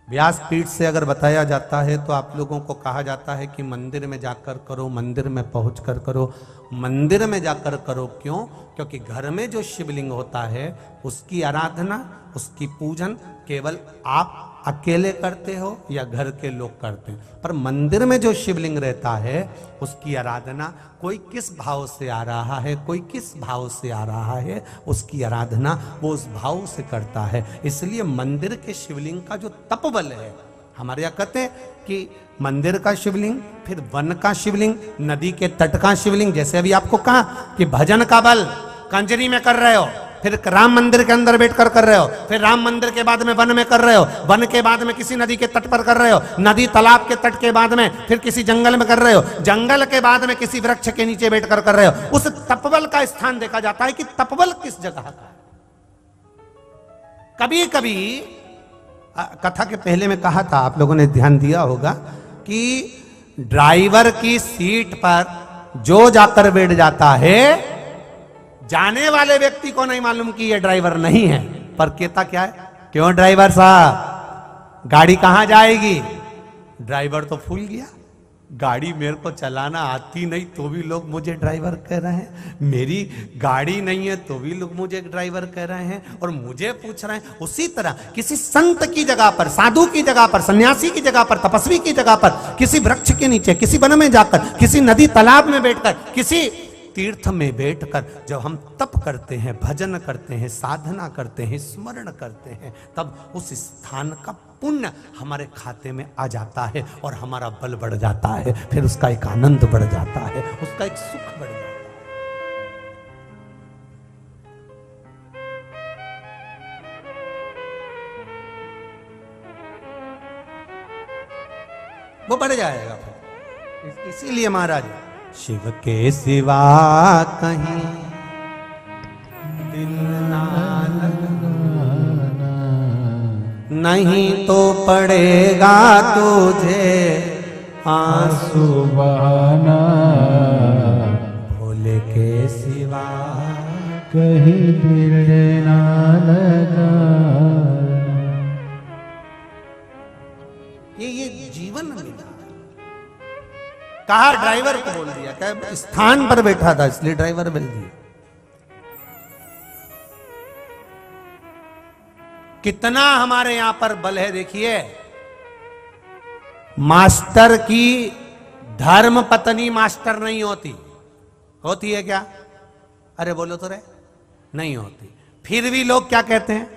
व्यासपीठ से अगर बताया जाता है तो आप लोगों को कहा जाता है कि मंदिर में जाकर करो, मंदिर में पहुंचकर करो। मंदिर में जाकर करो क्यों? क्योंकि घर में जो शिवलिंग होता है उसकी आराधना, उसकी पूजन केवल आप अकेले करते हो या घर के लोग करते हैं, पर मंदिर में जो शिवलिंग रहता है उसकी आराधना कोई किस भाव से आ रहा है, कोई किस भाव से आ रहा है, उसकी आराधना वो उस भाव से करता है। इसलिए मंदिर के शिवलिंग का जो तपबल है, हमारे यहाँ कहते हैं कि मंदिर का शिवलिंग, फिर वन का शिवलिंग, नदी के तट का शिवलिंग। जैसे अभी आपको कहा कि भजन का बल कंजरी में कर रहे हो, फिर राम मंदिर के अंदर बैठकर कर रहे हो, फिर राम मंदिर के बाद में वन में कर रहे हो, वन के बाद में किसी नदी के तट पर कर रहे हो, नदी तालाब के तट के बाद में फिर किसी जंगल में कर रहे हो, जंगल के बाद में किसी वृक्ष के नीचे बैठकर कर रहे हो। उस तपबल का स्थान देखा जाता है कि तपबल किस जगह का है। कभी कभी कथा के पहले में कहा था, आप लोगों ने ध्यान दिया होगा कि ड्राइवर की सीट पर जो जाकर बैठ जाता है, जाने वाले व्यक्ति को नहीं मालूम कि ये ड्राइवर नहीं है, पर कहता क्या है, क्यों ड्राइवर साहब गाड़ी कहां जाएगी? ड्राइवर तो फूल गया, गाड़ी मेरे को चलाना आती नहीं तो भी लोग मुझे ड्राइवर कह रहे हैं, मेरी गाड़ी नहीं है तो भी लोग मुझे ड्राइवर कह रहे हैं और मुझे पूछ रहे हैं। उसी तरह किसी संत की जगह पर, साधु की जगह पर, सन्यासी की जगह पर, तपस्वी की जगह पर, किसी वृक्ष के नीचे, किसी वन में जाकर, किसी नदी तालाब में बैठकर, किसी तीर्थ में बैठकर जब हम तप करते हैं, भजन करते हैं, साधना करते हैं, स्मरण करते हैं, तब उस स्थान का पुण्य हमारे खाते में आ जाता है और हमारा बल बढ़ जाता है, फिर उसका एक आनंद बढ़ जाता है, उसका एक सुख बढ़ जाता है। वो बढ़ जाएगा फिर। इसीलिए महाराज शिव के सिवा कहीं दिल ना लगाना, नहीं तो पड़ेगा तुझे आंसू बहाना, भोले के सिवा कहीं दिल ना लगा। ये जीवन मिला। कहा ड्राइवर को बोल दिया, क्या स्थान पर बैठा था इसलिए ड्राइवर बोल दिया। कितना हमारे यहां पर बल है देखिए। मास्टर की धर्म पत्नी मास्टर नहीं होती, होती है क्या? अरे बोलो तो रे, नहीं होती। फिर भी लोग क्या कहते हैं?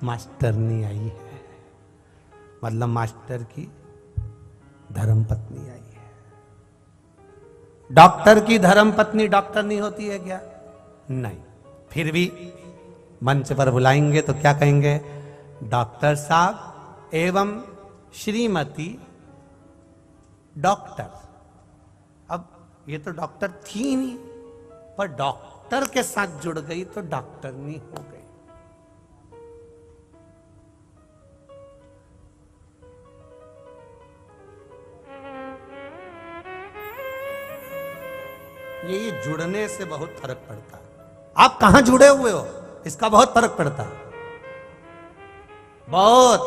मास्टरनी आई है, मतलब मास्टर की धर्म पत्नी आई है। डॉक्टर की धर्म पत्नी डॉक्टर नहीं होती है क्या? नहीं। फिर भी मंच पर बुलाएंगे तो क्या कहेंगे? डॉक्टर साहब एवं श्रीमती डॉक्टर। अब ये तो डॉक्टर थी ही नहीं, पर डॉक्टर के साथ जुड़ गई तो डॉक्टरनी हो गई। ये जुड़ने से बहुत फर्क पड़ता है। आप कहां जुड़े हुए हो? इसका बहुत फर्क पड़ता है, बहुत।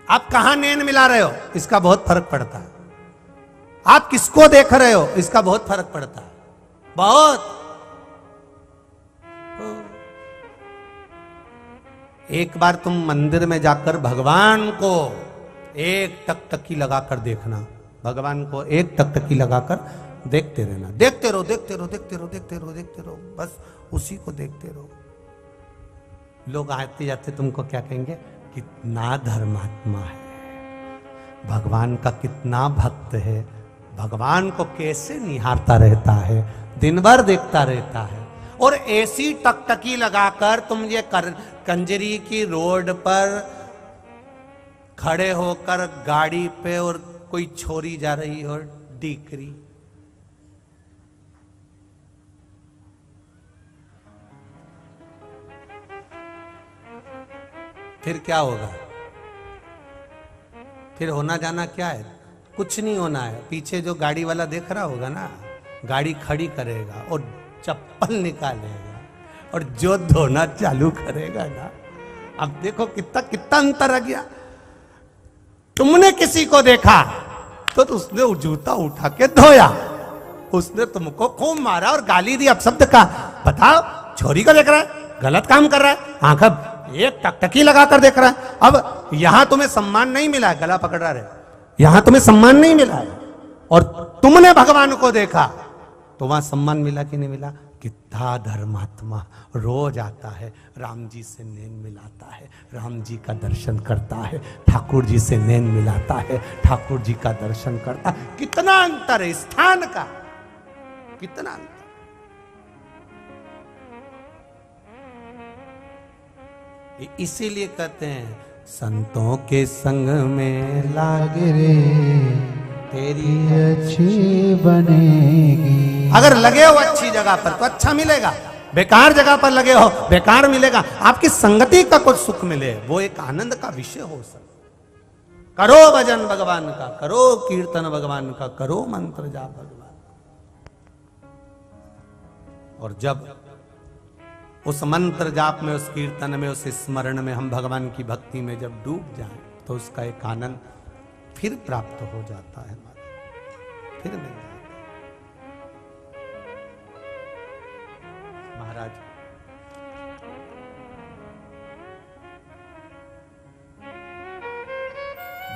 आप कहां नैन मिला रहे हो, इसका बहुत फर्क पड़ता है। आप किसको देख रहे हो, इसका बहुत फर्क पड़ता है, बहुत। एक बार तुम मंदिर में जाकर भगवान को एक टकटकी लगाकर देखना, भगवान को एक टकटकी लगाकर देखते रहना, देखते रहो, देखते रहो, देखते रहो, देखते रहो, देखते रहो, बस उसी को देखते रहो। लोग आते जाते तुमको क्या कहेंगे, कितना धर्मात्मा है, भगवान का कितना भक्त है, भगवान को कैसे निहारता रहता है, दिन भर देखता रहता है। और ऐसी टकटकी लगाकर तुम ये कंजरी की रोड पर खड़े होकर गाड़ी पे और कोई छोरी जा रही हो डीकरी, फिर क्या होगा? फिर होना जाना क्या है? कुछ नहीं होना है। पीछे जो गाड़ी वाला देख रहा होगा ना, गाड़ी खड़ी करेगा और चप्पल निकालेगा और जो धोना चालू करेगा ना, अब देखो कितना कितना अंतर आ गया। तुमने किसी को देखा तो उसने जूता उठा के धोया, उसने तुमको खूब मारा और गाली दी, अपशब्द का। बताओ, छोरी को देख रहा है, गलत काम कर रहा है, आंख एक टकटकी लगाकर देख रहा है। अब यहां तुम्हें सम्मान नहीं मिला है, गला पकड़ रहा है, यहां तुम्हें सम्मान नहीं मिला है, और तुमने भगवान को देखा तो वहां सम्मान मिला कि नहीं मिला? कितना धर्मात्मा रोज आता है, राम जी से नैन मिलाता है, राम जी का दर्शन करता है, ठाकुर जी से नैन मिलाता है, ठाकुर जी का दर्शन करता है। कितना अंतर है स्थान का, कितना अंतर। इसीलिए कहते हैं संतों के संग में लाग रे तेरी अच्छी बनेगी। अगर लगे हो अच्छी जगह पर तो अच्छा मिलेगा, बेकार जगह पर लगे हो बेकार मिलेगा। आपकी संगति का कुछ सुख मिले, वो एक आनंद का विषय हो सकता। करो भजन भगवान का, करो कीर्तन भगवान का, करो मंत्र जाप भगवान का। और जब उस मंत्र जाप में, उस कीर्तन में, उस स्मरण में हम भगवान की भक्ति में जब डूब जाएं तो उसका एक आनंद फिर प्राप्त हो जाता है, फिर मिल जाता है। महाराज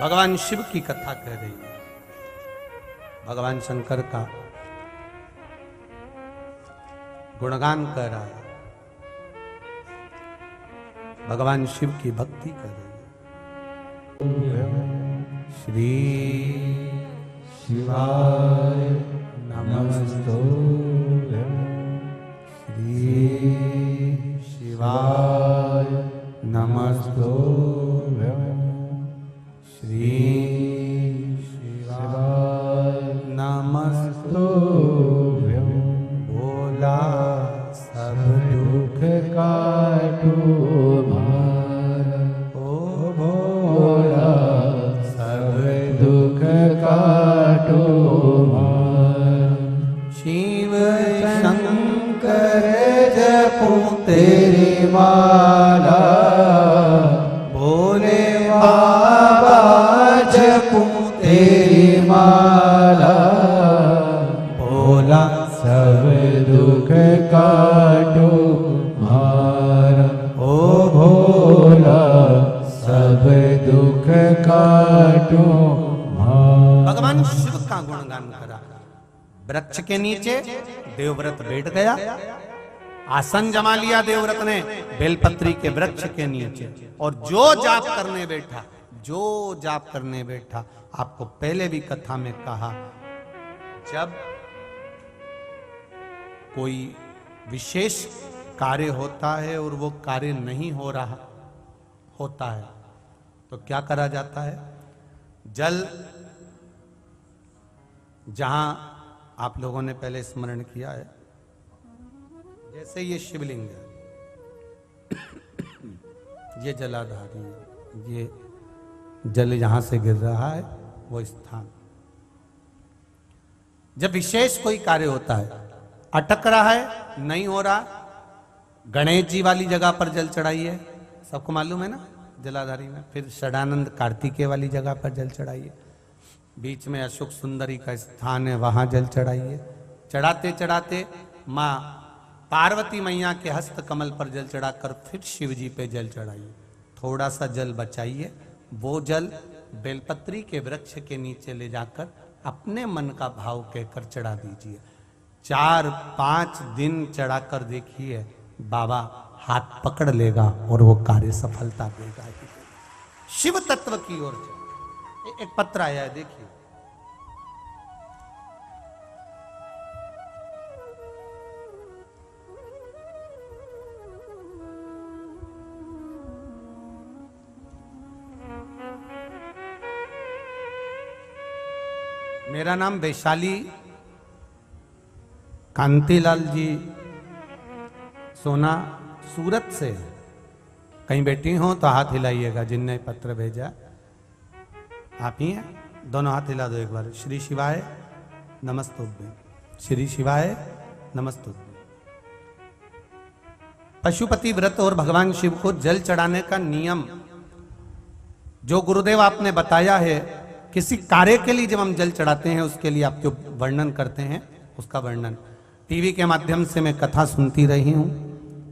भगवान शिव की कथा कह रही है, भगवान शंकर का गुणगान कर रहा है, भगवान शिव की भक्ति कर रही है। श्री शिवाय नमस्तुभ्यं, श्री शिवाय नमस्तुभ्यं, श्री शिवाय नमस्तुभ्यं। भोला सब दुख काटो भार, ओ भोला सब दुख काटो भार। शिव शंकर जपूं तेरी माला, भोले बाबा जपूं तेरी माला, भोला सब दुख काटो भार, ओ भोला सब दुख काटो भार। भगवान शिव का गुणगान करा। वृक्ष के नीचे देवव्रत बैठ गया, आसन जमा लिया देवव्रत ने बेलपत्री के वृक्ष के नीचे, और जो जाप करने बैठा, जो जाप करने बैठा। आपको पहले भी कथा में कहा, जब कोई विशेष कार्य होता है और वो कार्य नहीं हो रहा होता है तो क्या करा जाता है? जल, जहां आप लोगों ने पहले स्मरण किया है, जैसे ये शिवलिंग है, ये जलाधारी है, ये जल यहां से गिर रहा है वो स्थान, जब विशेष कोई कार्य होता है, अटक रहा है, नहीं हो रहा, गणेश जी वाली जगह पर जल चढ़ाइए, सबको मालूम है ना, जलाधारी में। फिर षडानंद कार्तिकेय वाली जगह पर जल चढ़ाइए, बीच में अशोक सुंदरी का स्थान है, वहां जल चढ़ाइए। चढ़ाते चढ़ाते माँ पार्वती मैया के हस्त कमल पर जल चढ़ाकर फिर शिव जी पे जल चढ़ाइए। थोड़ा सा जल बचाइए, वो जल बेलपत्री के वृक्ष के नीचे ले जाकर अपने मन का भाव कहकर चढ़ा दीजिए। 4-5 दिन चढ़ाकर देखिए, बाबा हाथ पकड़ लेगा और वो कार्य सफलता देगा। शिव तत्व की ओर एक पत्र आया है, देखिए। मेरा नाम वैशाली कांतिलाल जी सोना सूरत से। कहीं बैठी हो तो हाथ हिलाइएगा जिनने पत्र भेजा। आप ही हैं? दोनों हाथ हिला दो एक बार। श्री शिवाय नमस्तुभ्यं, श्री शिवाय नमस्तुभ्यं। पशुपति व्रत और भगवान शिव को जल चढ़ाने का नियम जो गुरुदेव आपने बताया है, किसी कार्य के लिए जब हम जल चढ़ाते हैं उसके लिए आप जो वर्णन करते हैं उसका वर्णन टीवी के माध्यम से मैं कथा सुनती रही हूं।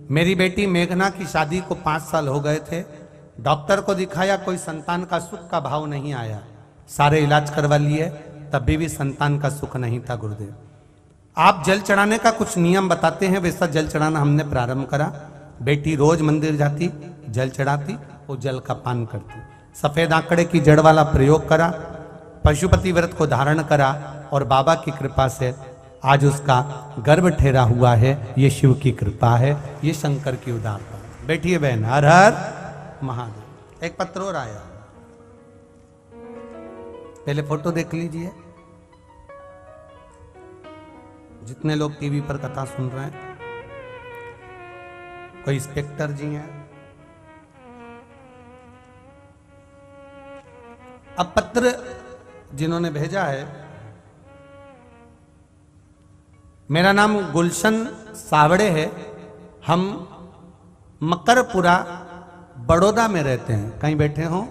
मेरी बेटी मेघना की शादी को 5 साल हो गए थे। डॉक्टर को दिखाया, कोई संतान का सुख का भाव नहीं आया। सारे इलाज करवा लिए, तभी भी संतान का सुख नहीं था। गुरुदेव आप जल चढ़ाने का कुछ नियम बताते हैं, वैसा जल चढ़ाना हमने प्रारंभ करा। बेटी रोज मंदिर जाती, जल चढ़ाती, वो जल का पान करती। सफेद आंकड़े की जड़ वाला प्रयोग करा, पशुपति व्रत को धारण करा और बाबा की कृपा से आज उसका गर्भ ठहरा हुआ है। ये शिव की कृपा है, ये शंकर की उदारता। बैठिए बहन। हर हर महादेव। एक पत्र और आया, पहले फोटो देख लीजिए। जितने लोग टीवी पर कथा सुन रहे हैं, कोई इंस्पेक्टर जी हैं। अब पत्र जिन्होंने भेजा है, मेरा नाम गुलशन सावड़े है। हम मकरपुरा बड़ौदा में रहते हैं। कहीं बैठे हो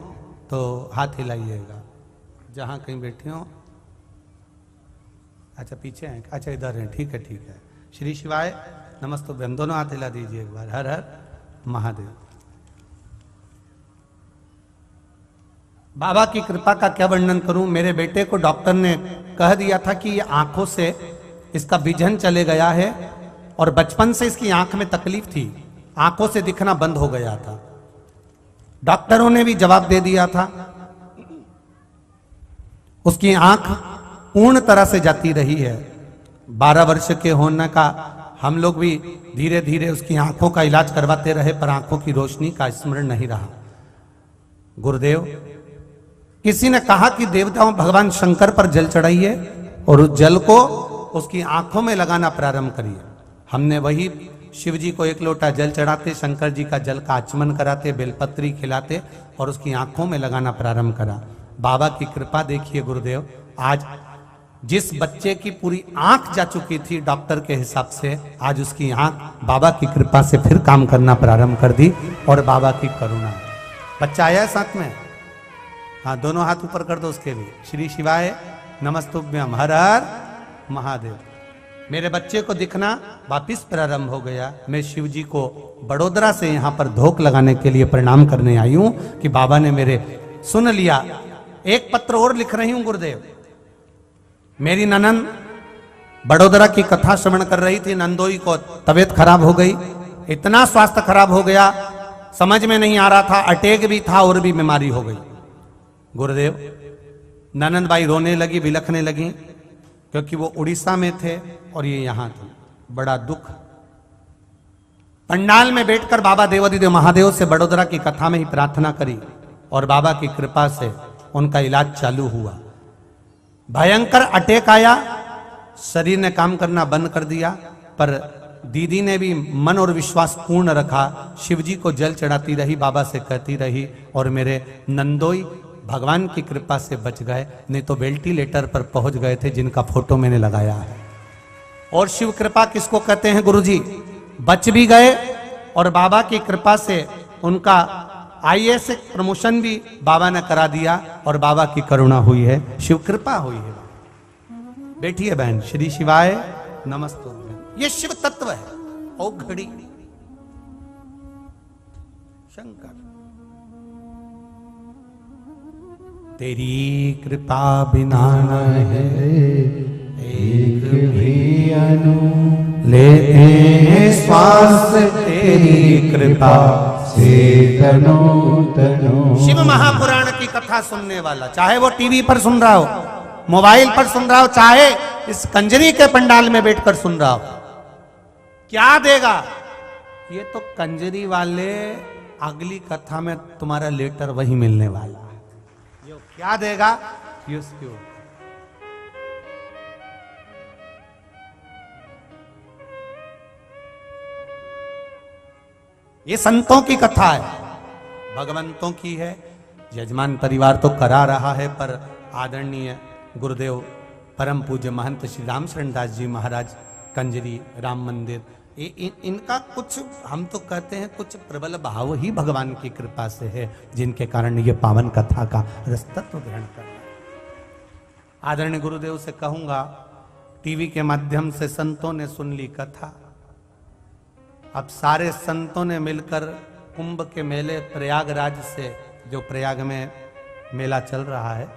तो हाथ हिलाइएगा, जहां कहीं बैठे हो। अच्छा पीछे हैं, अच्छा इधर हैं, ठीक है ठीक है। श्री शिवाय नमस्तुभ्यं। दोनों हाथ हिला दीजिए एक बार। हर हर महादेव। बाबा की कृपा का क्या वर्णन करूं। मेरे बेटे को डॉक्टर ने कह दिया था कि ये आंखों से इसका विजन चले गया है और बचपन से इसकी आंख में तकलीफ थी, आंखों से दिखना बंद हो गया था। डॉक्टरों ने भी जवाब दे दिया था। उसकी आंख पूर्ण तरह से जाती रही है। 12 वर्ष के होने का हम लोग भी धीरे धीरे उसकी आंखों का इलाज करवाते रहे, पर आंखों की रोशनी का स्मरण नहीं रहा। गुरुदेव किसी ने कहा कि देवताओं भगवान शंकर पर जल चढ़ाइए और उस जल को उसकी आंखों में लगाना प्रारंभ करिए। हमने वही शिव जी को 1 लोटा जल चढ़ाते, शंकर जी का जल का आचमन कराते, बेलपत्री खिलाते और उसकी आंखों में लगाना प्रारंभ करा। बाबा की कृपा देखिए गुरुदेव, आज जिस बच्चे की पूरी आंख जा चुकी थी डॉक्टर के हिसाब से, आज उसकी आंख बाबा की कृपा से फिर काम करना प्रारंभ कर दी और बाबा की करुणा। बच्चा आया है साथ में? हाँ, दोनों हाथ ऊपर कर दो उसके भी। श्री शिवाय नमस्तुभ्यं। हर हर महादेव। मेरे बच्चे को दिखना वापिस प्रारंभ हो गया। मैं शिव जी को बड़ोदरा से यहाँ पर धोख लगाने के लिए प्रणाम करने आई हूँ कि बाबा ने मेरे सुन लिया। एक पत्र और लिख रही हूँ गुरुदेव। मेरी ननन बड़ोदरा की कथा श्रवण कर रही थी। नंदोई को तबीयत खराब हो गई, इतना स्वास्थ्य खराब हो गया समझ में नहीं आ रहा था, अटैक भी था और भी बीमारी हो गई। गुरुदेव ननंद बाई रोने लगी, बिलखने लगी, क्योंकि वो उड़ीसा में थे और ये यहां थे। बड़ा दुख। पंडाल में बैठकर बाबा देवाधिदेव महादेव से बड़ोदरा की कथा में ही प्रार्थना करी और बाबा की कृपा से उनका इलाज चालू हुआ। भयंकर अटैक आया, शरीर ने काम करना बंद कर दिया, पर दीदी ने भी मन और विश्वास पूर्ण रखा। शिवजी को जल चढ़ाती रही, बाबा से कहती रही और मेरे नंदोई भगवान की कृपा से बच गए, नहीं तो वेंटिलेटर पर पहुंच गए थे, जिनका फोटो मैंने लगाया है। और शिव कृपा किसको कहते हैं गुरुजी? बच भी गए और बाबा की कृपा से उनका IAS प्रमोशन भी बाबा ने करा दिया, और बाबा की करुणा हुई है, शिव कृपा हुई है। बैठिए बहन, श्री शिवाय नमस्तुभ्यं। ये शिव तत्व है। ओ घड़ी शंकर, तेरी कृपा बिना न है एक भी अनु लेते हैं श्वास, तेरी कृपा से तनो तनो। शिव महापुराण की कथा सुनने वाला, चाहे वो टीवी पर सुन रहा हो, मोबाइल पर सुन रहा हो, चाहे इस कंजरी के पंडाल में बैठकर सुन रहा हो, क्या देगा? ये तो कंजरी वाले अगली कथा में तुम्हारा लेटर वही मिलने वाला है। ये क्या देगा? क्यों ये संतों की कथा है, भगवंतों की है। यजमान परिवार तो करा रहा है, पर आदरणीय गुरुदेव परम पूज्य महंत श्री राम शरण दास जी महाराज, कंजरी राम मंदिर, इनका कुछ, हम तो कहते हैं कुछ प्रबल भाव ही भगवान की कृपा से है, जिनके कारण ये पावन कथा का रसतत्व ग्रहण कर रहा है। आदरणीय गुरुदेव से कहूंगा, टीवी के माध्यम से संतों ने सुन ली कथा, अब सारे संतों ने मिलकर कुंभ के मेले प्रयागराज से, जो प्रयाग में मेला चल रहा है,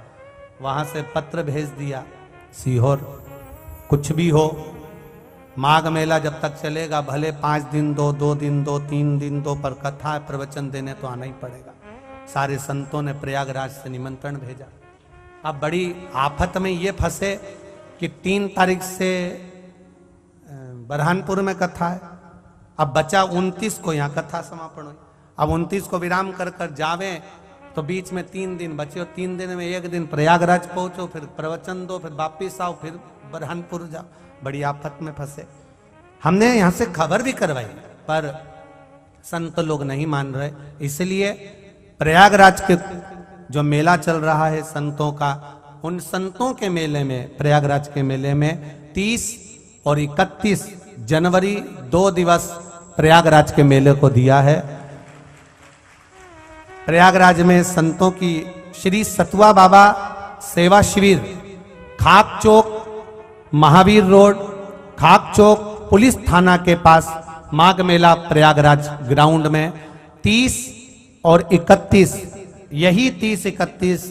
वहां से पत्र भेज दिया सीहोर, कुछ भी हो माघ मेला जब तक चलेगा, भले 5 दिन दो, 2 दिन दो, 3 दिन दो, पर कथा है, प्रवचन देने तो आना ही पड़ेगा। सारे संतों ने प्रयागराज से निमंत्रण भेजा। अब बड़ी आफत में ये फंसे कि 3 तारीख से बरहानपुर में कथा है, अब बचा 29 को यहाँ कथा समापन हुई। अब 29 को विराम कर कर जावे तो बीच में 3 दिन बचे, और 3 दिन में 1 दिन प्रयागराज पहुंचो, फिर प्रवचन दो, फिर वापिस आओ, फिर बरहानपुर जाओ। बड़ी आफत में फंसे। हमने यहाँ से खबर भी करवाई, पर संत लोग नहीं मान रहे, इसलिए प्रयागराज के जो मेला चल रहा है संतों का, उन संतों के मेले में, प्रयागराज के मेले में 30 और 31 जनवरी 2 दिवस प्रयागराज के मेले को दिया है। प्रयागराज में संतों की श्री सतुआ बाबा सेवा शिविर, खाक चौक महावीर रोड, खाक चौक पुलिस थाना के पास, माघ मेला प्रयागराज ग्राउंड में 30 और 31, यही 30-31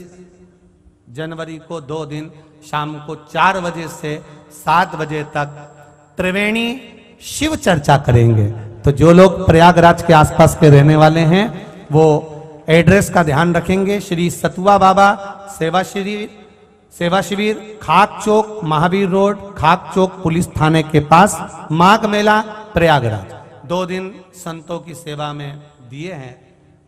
जनवरी को 2 दिन शाम को 4 बजे से 7 बजे तक त्रिवेणी शिव चर्चा करेंगे। तो जो लोग प्रयागराज के आसपास के रहने वाले हैं वो एड्रेस का ध्यान रखेंगे। श्री सतुआ बाबा सेवा शिविर, खाक चौक महावीर रोड, खाक चौक पुलिस थाने के पास, माघ मेला प्रयागराज। 2 दिन संतों की सेवा में दिए हैं।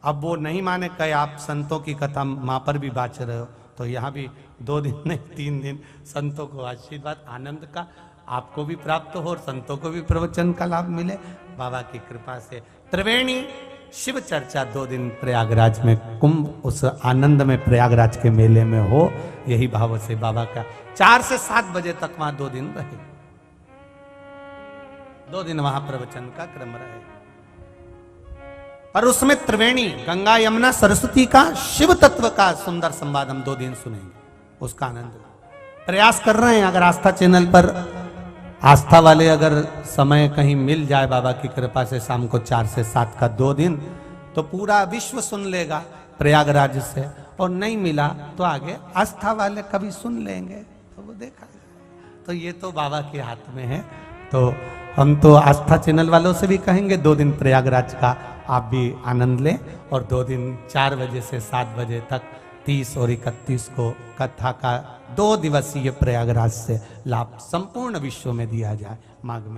अब वो नहीं माने, कहे आप संतों की कथा वहां पर भी बाँच रहे हो, तो यहाँ भी 2 दिन नहीं 3 दिन संतों को आशीर्वाद आनंद का आपको भी प्राप्त हो और संतों को भी प्रवचन का लाभ मिले बाबा की कृपा से। त्रिवेणी शिव चर्चा 2 दिन प्रयागराज में, कुंभ उस आनंद में प्रयागराज के मेले में हो, यही भाव से बाबा का 4 से 7 बजे तक वहां 2 दिन रहे, 2 दिन वहां प्रवचन का क्रम रहे। पर उसमें त्रिवेणी गंगा यमुना सरस्वती का शिव तत्व का सुंदर संवाद हम 2 दिन सुनेंगे, उसका आनंद प्रयास कर रहे हैं। अगर आस्था चैनल पर आस्था वाले अगर समय कहीं मिल जाए बाबा की कृपा से, शाम को 4 से 7 का 2 दिन, तो पूरा विश्व सुन लेगा प्रयागराज से, और नहीं मिला तो आगे आस्था वाले कभी सुन लेंगे, तो वो देखा जाए। तो ये तो बाबा के हाथ में है। तो हम तो आस्था चैनल वालों से भी कहेंगे 2 दिन प्रयागराज का आप भी आनंद लें, और 2 दिन 4 बजे से 7 बजे तक 30 और 31 को कथा का 2 दिवसीय प्रयागराज से लाभ संपूर्ण विश्व में दिया जाए माघ में।